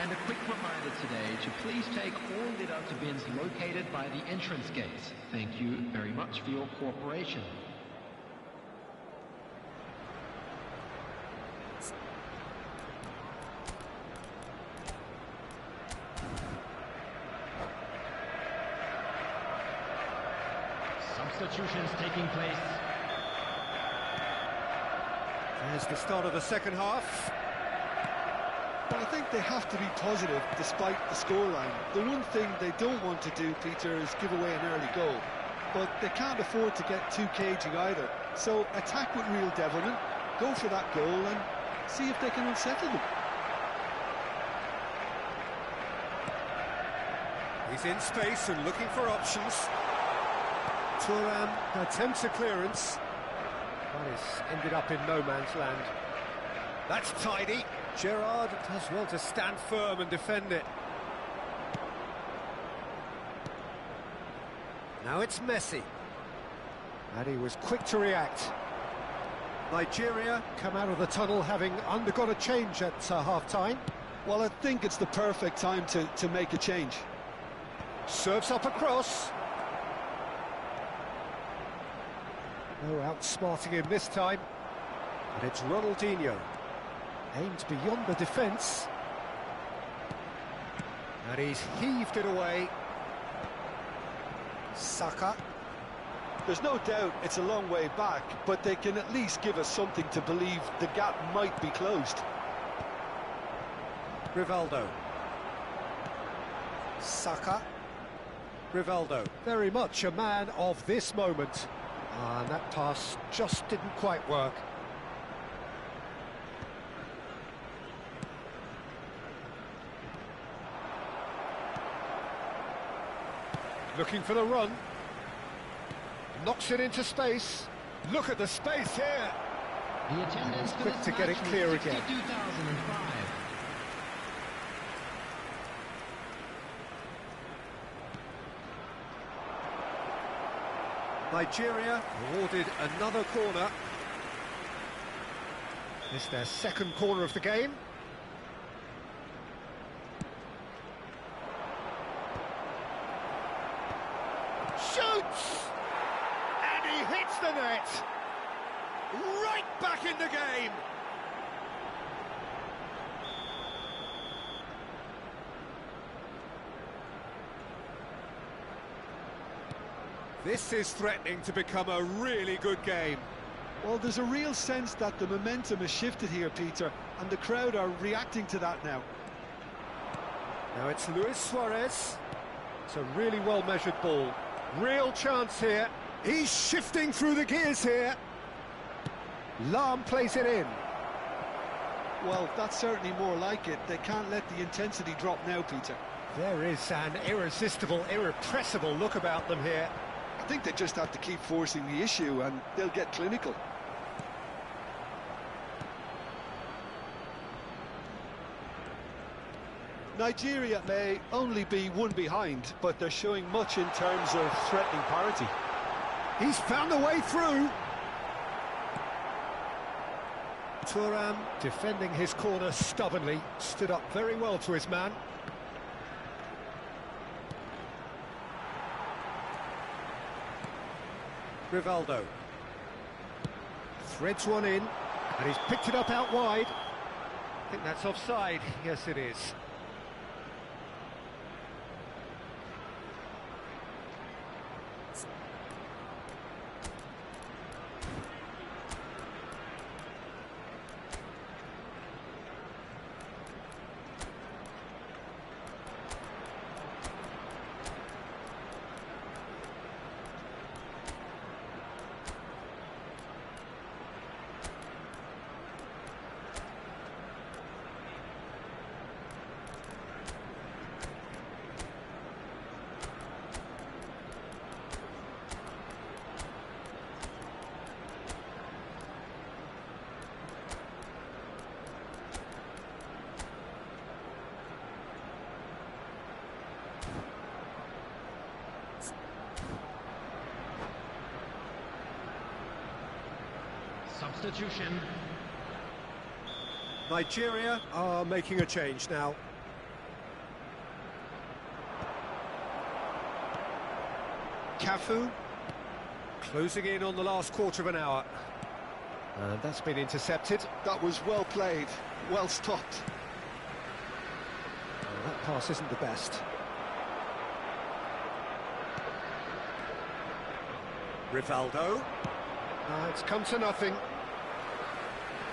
And a quick reminder today to please take all litter to bins located by the entrance gates. Thank you very much for your cooperation. Substitutions taking place. There's the start of the second half. But I think they have to be positive despite the scoreline. The one thing they don't want to do, Peter, is give away an early goal. But they can't afford to get too cagey either. So attack with real devilment, go for that goal and see if they can unsettle them. He's in space and looking for options. Thuram attempts a clearance. But it's ended up in no man's land. That's tidy. Gerrard does well to stand firm and defend it. Now it's Messi. And he was quick to react. Nigeria come out of the tunnel having undergone a change at half-time. Well, I think it's the perfect time to make a change. Serves up a cross. No outsmarting him this time. And it's Ronaldinho. Aimed beyond the defence. And he's heaved it away. Saka. There's no doubt it's a long way back, but they can at least give us something to believe the gap might be closed. Rivaldo. Saka. Rivaldo. Very much a man of this moment. And that pass just didn't quite work. Looking for the run. Knocks it into space. Look at the space here. The attendance for Quick this to get it match was clear again. 62,005. Nigeria awarded another corner. It's their second corner of the game. Shoots! And he hits the net! Right back in the game! This is threatening to become a really good game. Well, there's a real sense that the momentum has shifted here, Peter, and the crowd are reacting to that now. Now it's Luis Suarez. It's a really well-measured ball. Real chance here. He's shifting through the gears here. Lahm plays it in. Well, that's certainly more like it. They can't let the intensity drop now, Peter. There is an irresistible, irrepressible look about them here. I think they just have to keep forcing the issue and they'll get clinical. Nigeria may only be one behind, but they're showing much in terms of threatening parity. He's found a way through. Thuram defending his corner stubbornly, stood up very well to his man. Rivaldo threads one in, and he's picked it up out wide. I think that's offside. Yes, it is. Substitution. Nigeria are making a change now. Cafu closing in on the last quarter of an hour. And that's been intercepted. That was well played, well stopped. Well, that pass isn't the best. Rivaldo. It's come to nothing.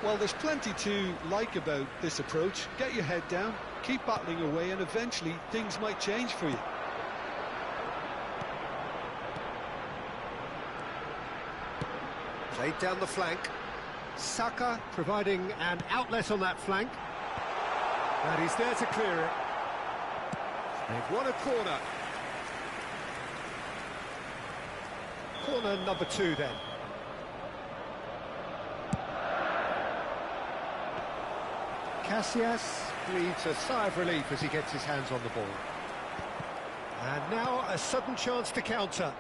Well, there's plenty to like about this approach. Get your head down, keep battling away, and eventually things might change for you. Played down the flank. Saka providing an outlet on that flank. And he's there to clear it. They've won a corner. Corner number 2 then. Casillas breathes a sigh of relief as he gets his hands on the ball. And now a sudden chance to counter.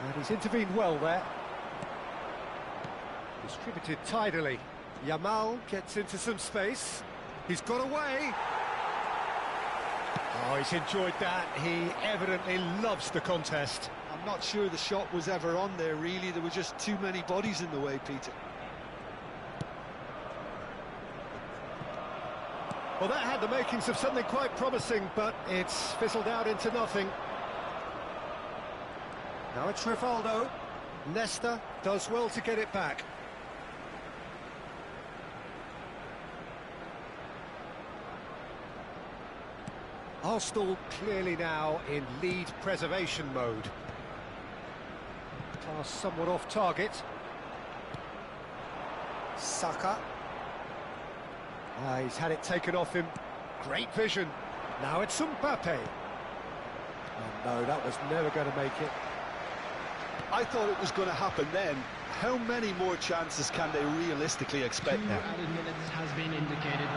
And he's intervened well there. Distributed tidily. Yamal gets into some space. He's got away. Oh, he's enjoyed that. He evidently loves the contest. I'm not sure the shot was ever on there, really. There were just too many bodies in the way, Peter. Well, that had the makings of something quite promising, but it's fizzled out into nothing. Now it's Rivaldo. Nesta does well to get it back. Arsenal clearly now in lead preservation mode. Pass somewhat off target. Saka. He's had it taken off him. Great vision. Now it's Mbappe. Oh no, that was never going to make it. I thought it was going to happen then. How many more chances can they realistically expect 2 now? added minutes has been indicated.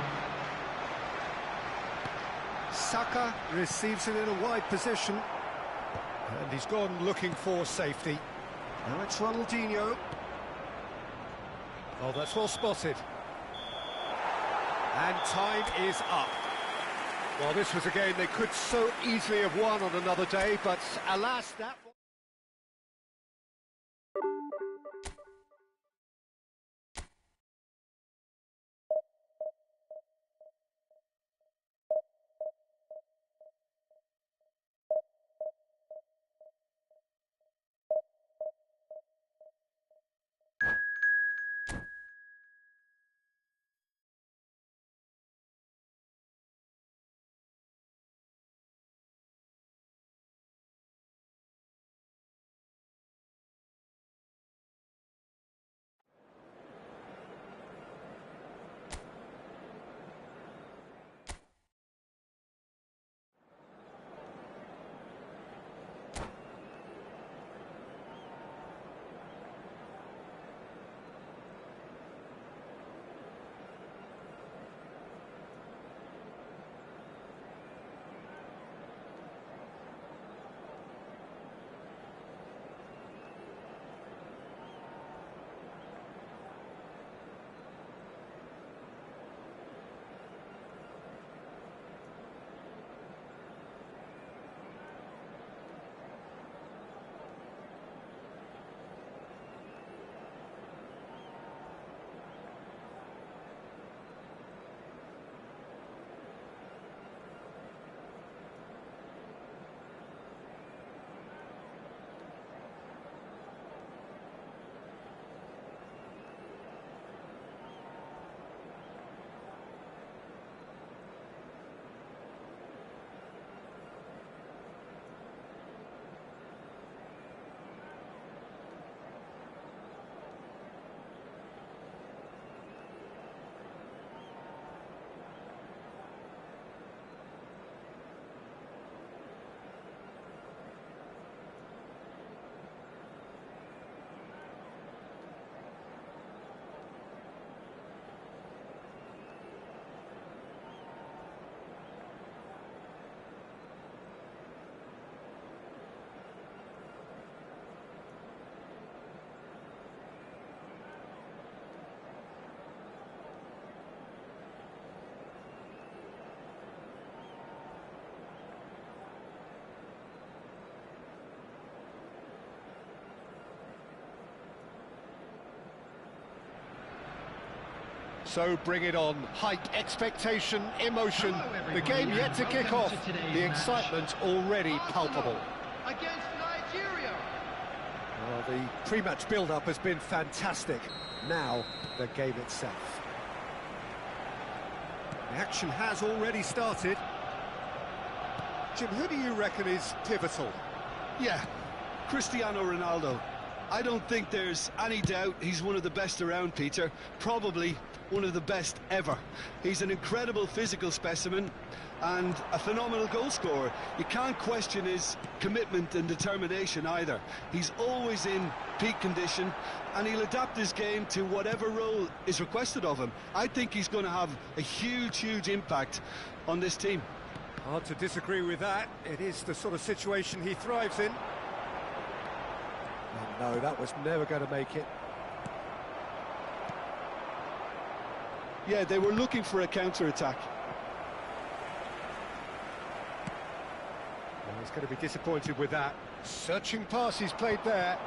Saka receives it in a wide position. And he's gone looking for safety. Now it's Ronaldinho. Oh, that's well spotted. And time is up. Well, this was a game they could so easily have won on another day, but alas, that... So bring it on. Hype, expectation, emotion. The game yet to kick off. The excitement already palpable. Against Nigeria. Well, the pre-match build-up has been fantastic. Now, the game itself. The action has already started. Jim, who do you reckon is pivotal? Yeah, Cristiano Ronaldo. I don't think there's any doubt he's one of the best around, Peter. Probably one of the best ever. He's an incredible physical specimen and a phenomenal goal scorer. You can't question his commitment and determination either. He's always in peak condition and he'll adapt his game to whatever role is requested of him. I think he's going to have a huge impact on this team. Hard to disagree with that. It is the sort of situation he thrives in. Oh, no, that was never going to make it. Yeah, they were looking for a counter-attack. Well, he's going to be disappointed with that. Searching pass he's played there.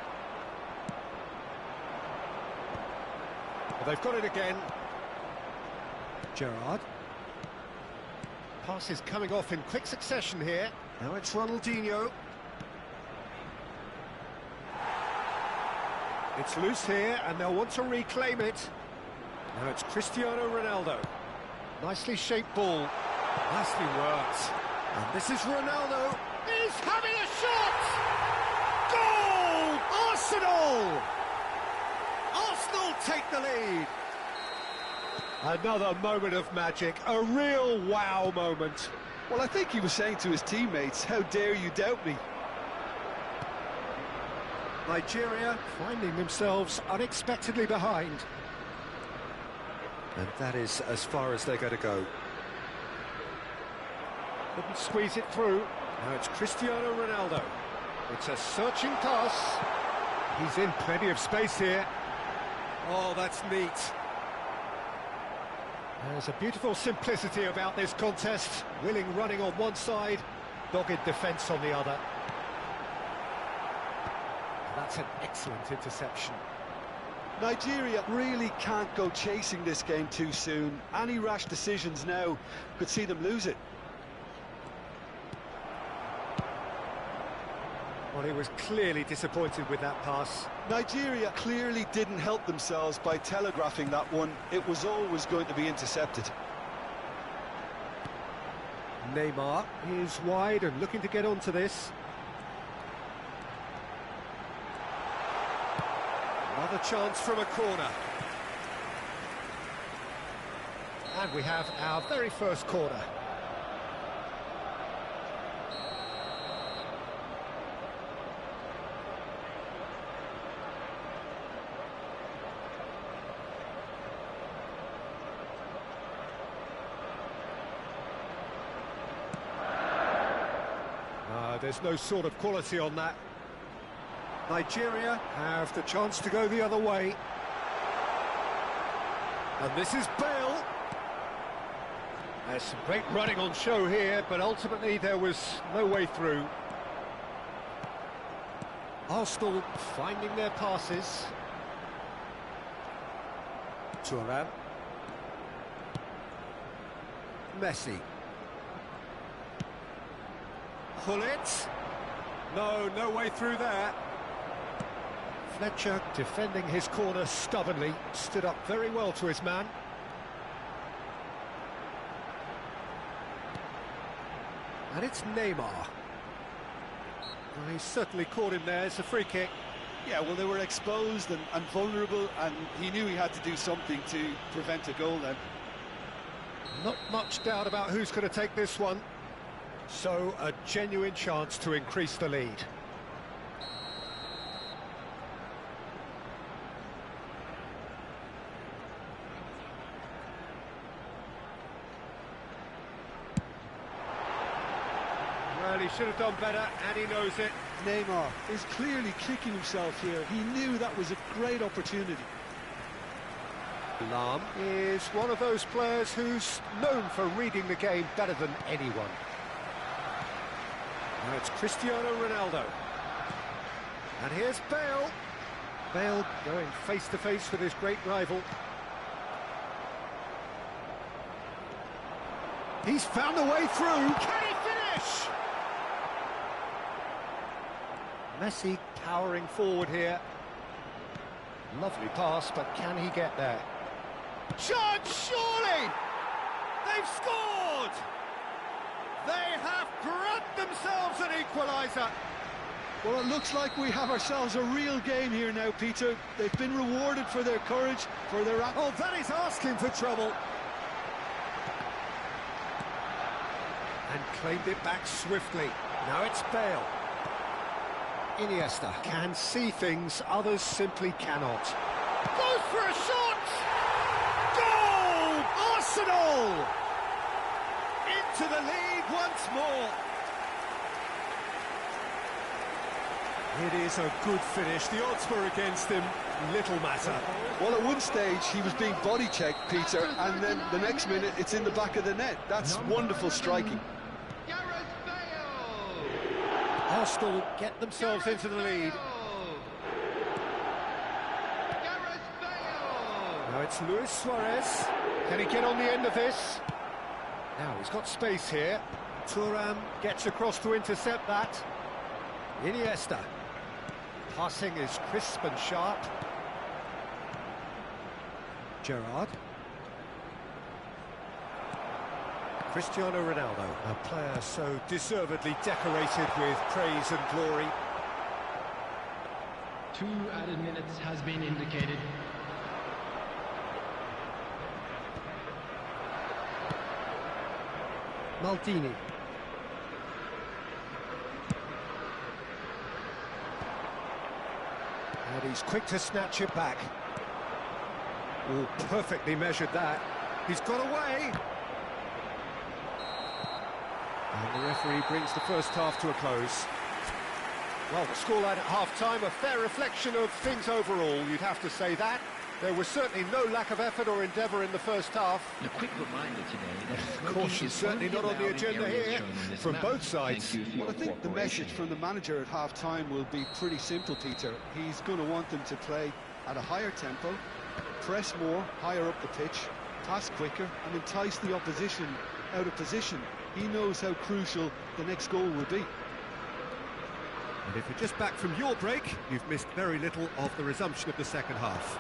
Well, they've got it again. Gerrard. Pass is coming off in quick succession here. Now it's Ronaldinho. It's loose here, and they'll want to reclaim it. Now it's Cristiano Ronaldo. Nicely shaped ball. Nicely worked. And this is Ronaldo. He's having a shot! Goal! Arsenal! Arsenal take the lead. Another moment of magic. A real wow moment. Well, I think he was saying to his teammates, how dare you doubt me? Nigeria finding themselves unexpectedly behind. And that is as far as they're going to go. Couldn't squeeze it through. Now it's Cristiano Ronaldo. It's a searching pass. He's in plenty of space here. Oh, that's neat. There's a beautiful simplicity about this contest. Willing running on one side, dogged defence on the other. That's an excellent interception. Nigeria really can't go chasing this game too soon. Any rash decisions now could see them lose it. Well, he was clearly disappointed with that pass. Nigeria clearly didn't help themselves by telegraphing that one. It was always going to be intercepted. Neymar is wide and looking to get onto this. Another chance from a corner. And we have our very first corner. There's no sort of quality on that. Nigeria have the chance to go the other way. And this is Bale. There's some great running on show here, but ultimately there was no way through. Arsenal finding their passes. Thuram. Messi. Hullet. No way through there. Fletcher defending his corner stubbornly, stood up very well to his man. And it's Neymar. Well, he certainly caught him there. It's a free kick. Yeah, well, they were exposed and vulnerable, and he knew he had to do something to prevent a goal then. Not much doubt about who's going to take this one. So, a genuine chance to increase the lead. Well, he should have done better, and he knows it. Neymar is clearly kicking himself here. He knew that was a great opportunity. Lam is one of those players who's known for reading the game better than anyone. Now it's Cristiano Ronaldo. And here's Bale. Bale going face-to-face with his great rival. He's found a way through. Can he finish? Messi powering forward here. Lovely pass, but can he get there? Chance, surely! They've scored! They have grabbed themselves an equaliser. Well, it looks like we have ourselves a real game here now, Peter. They've been rewarded for their courage, for their... Oh, that is asking for trouble. And claimed it back swiftly. Now it's Bale. Iniesta can see things others simply cannot. Goes for a shot! Goal! Arsenal! Into the lead once more. It is a good finish. The odds were against him. Little matter. Well, at one stage, he was being body-checked, Peter, and then the next minute, it's in the back of the net. That's wonderful striking. Arsenal get themselves into the lead. Now it's Luis Suarez. Can he get on the end of this? Now he's got space here. Thuram gets across to intercept that. Iniesta. Passing is crisp and sharp. Gerrard. Cristiano Ronaldo, a player so deservedly decorated with praise and glory. 2 added minutes has been indicated. Maldini. And he's quick to snatch it back. Oh, perfectly measured that. He's got away. And the referee brings the first half to a close. Well, the scoreline at half-time, a fair reflection of things overall, you'd have to say that. There was certainly no lack of effort or endeavour in the first half. A quick reminder today that Caution certainly not on the agenda here from both sides. Well, I think the message from the manager at half-time will be pretty simple, Peter. He's going to want them to play at a higher tempo, press more, higher up the pitch, pass quicker, and entice the opposition out of position. He knows how crucial the next goal will be. And if you're just back from your break, you've missed very little of the resumption of the second half.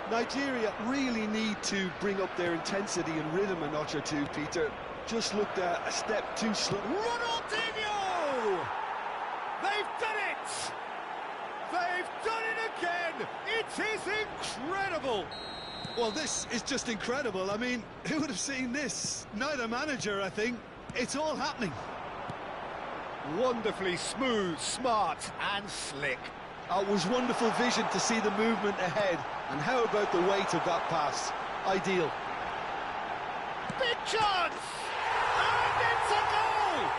Nigeria really need to bring up their intensity and rhythm a notch or two, Peter. Just looked a step too slow. Ronaldinho! They've done it! They've done it again! It is incredible! Well, this is just incredible. I mean, who would have seen this? Neither manager, I think. It's all happening. Wonderfully smooth, smart and slick. It was wonderful vision to see the movement ahead. And how about the weight of that pass? Ideal. Big chance! And it's a goal!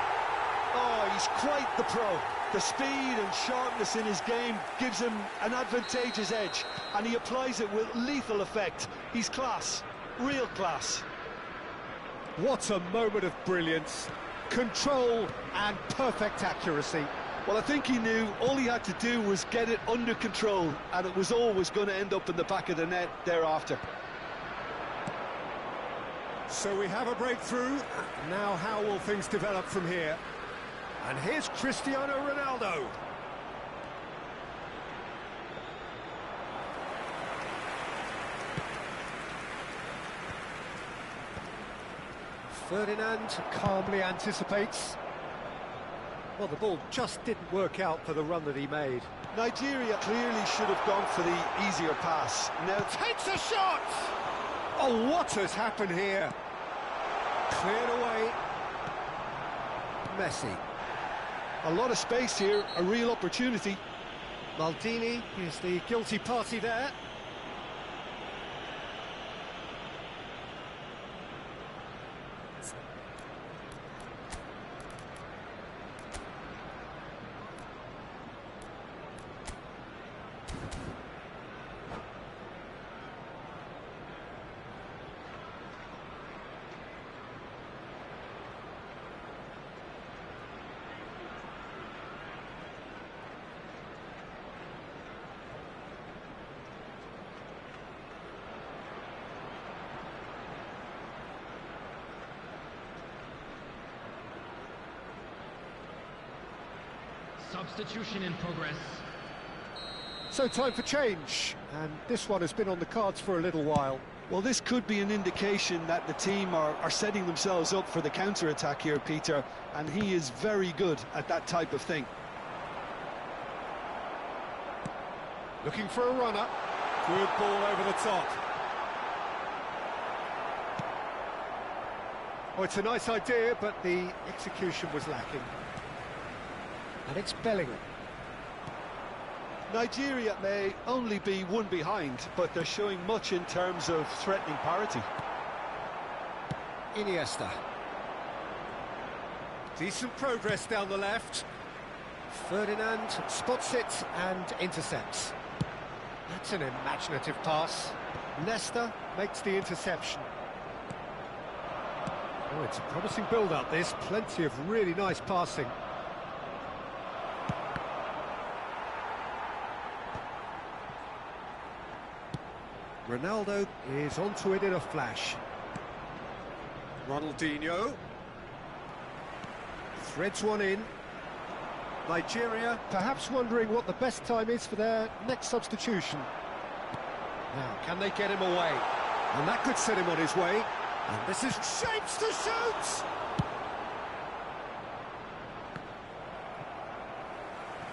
Oh, he's quite the pro. The speed and sharpness in his game gives him an advantageous edge, and he applies it with lethal effect. He's class, real class. What a moment of brilliance. Control and perfect accuracy. Well, I think he knew all he had to do was get it under control, and it was always going to end up in the back of the net thereafter. So we have a breakthrough. Now how will things develop from here? And here's Cristiano Ronaldo. Ferdinand calmly anticipates. Well, the ball just didn't work out for the run that he made. Nigeria clearly should have gone for the easier pass. Now Takes a shot! Oh, what has happened here? Cleared away. Messi. a lot of space here, a real opportunity. Maldini is the guilty party there. Substitution in progress. So time for change, and this one has been on the cards for a little while. Well, this could be an indication that the team are setting themselves up for the counter-attack here, Peter, and he is very good at that type of thing. Looking for a runner. Good ball over the top. Oh, it's a nice idea, but the execution was lacking. And it's Bellingham. Nigeria may only be one behind, but they're showing much in terms of threatening parity. Iniesta. Decent progress down the left. Ferdinand spots it and intercepts. That's an imaginative pass. Leicester makes the interception. Oh, it's a promising build-up, this. Plenty of really nice passing. Ronaldo is onto it in a flash. Ronaldinho threads one in. Nigeria perhaps wondering what the best time is for their next substitution. Now, can they get him away? And that could set him on his way. And this is shapes to shoot!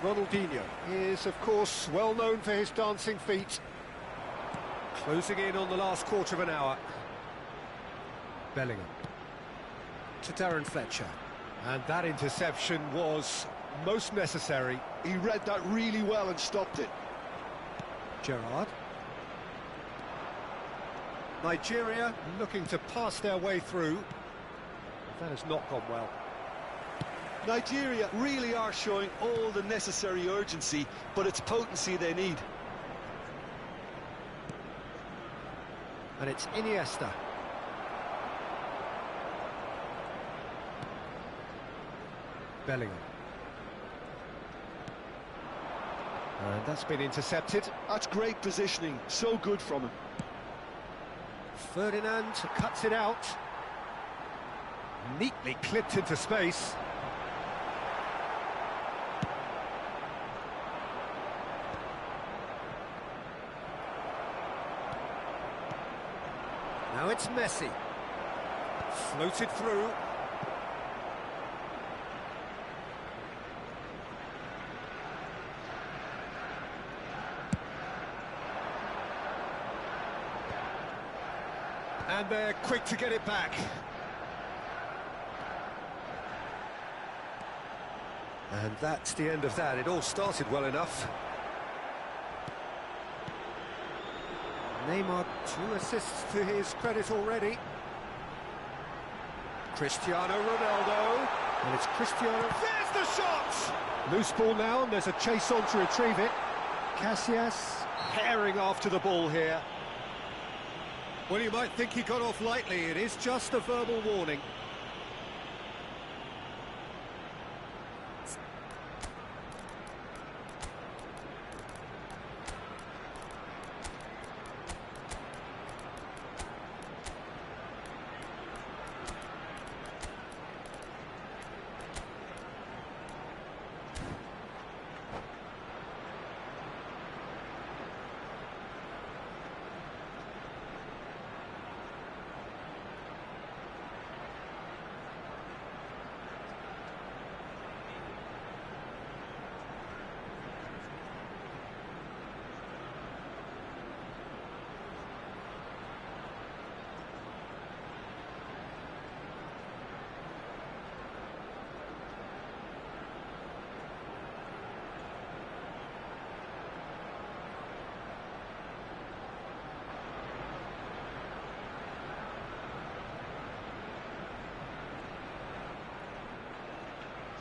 Ronaldinho is, of course, well known for his dancing feet. Closing in on the last quarter of an hour. Bellingham. To Darren Fletcher. And that interception was most necessary. He read that really well and stopped it. Gerrard. Nigeria looking to pass their way through. That has not gone well. Nigeria really are showing all the necessary urgency, but it's potency they need. And it's Iniesta. Bellingham. And that's been intercepted. That's great positioning, so good from him. Ferdinand cuts it out. Neatly clipped into space. Now it's Messi. Floated through. And they're quick to get it back. And that's the end of that. It all started well enough. Neymar, 2 assists to his credit already. Cristiano Ronaldo. And it's Cristiano. There's the shot! Loose ball now, and there's a chase on to retrieve it. Casillas herring after the ball here. Well, you might think he got off lightly. It is just a verbal warning.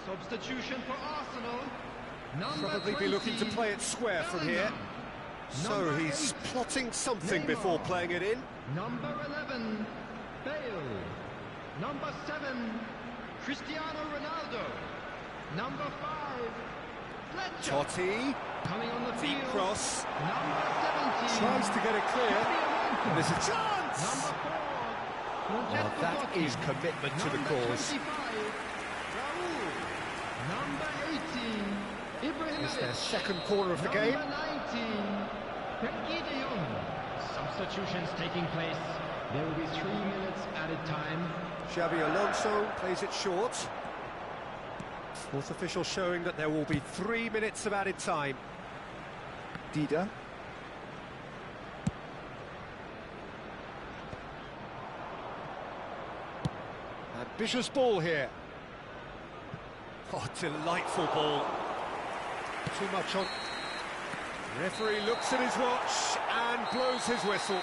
Substitution for Arsenal. Probably be looking to play it square from here. So he's plotting something before playing it in. Number 11, Bale. Number 7, Cristiano Ronaldo. Number 5, Fletcher. Totti. Coming on the Deep field. cross. Number 17. Tries to get it clear. And there's a chance! Number 4. Well, that is commitment to the cause. Number 25, Raul. Number 18, It's their second corner of the game. Number 19, Frenkie de Jong. Substitutions taking place. There will be 3 minutes added time. Xabi Alonso plays it short. Fourth official showing that there will be 3 minutes of added time. Dida. Ambitious ball here. Oh, delightful ball. Too much on. The referee looks at his watch and blows his whistle.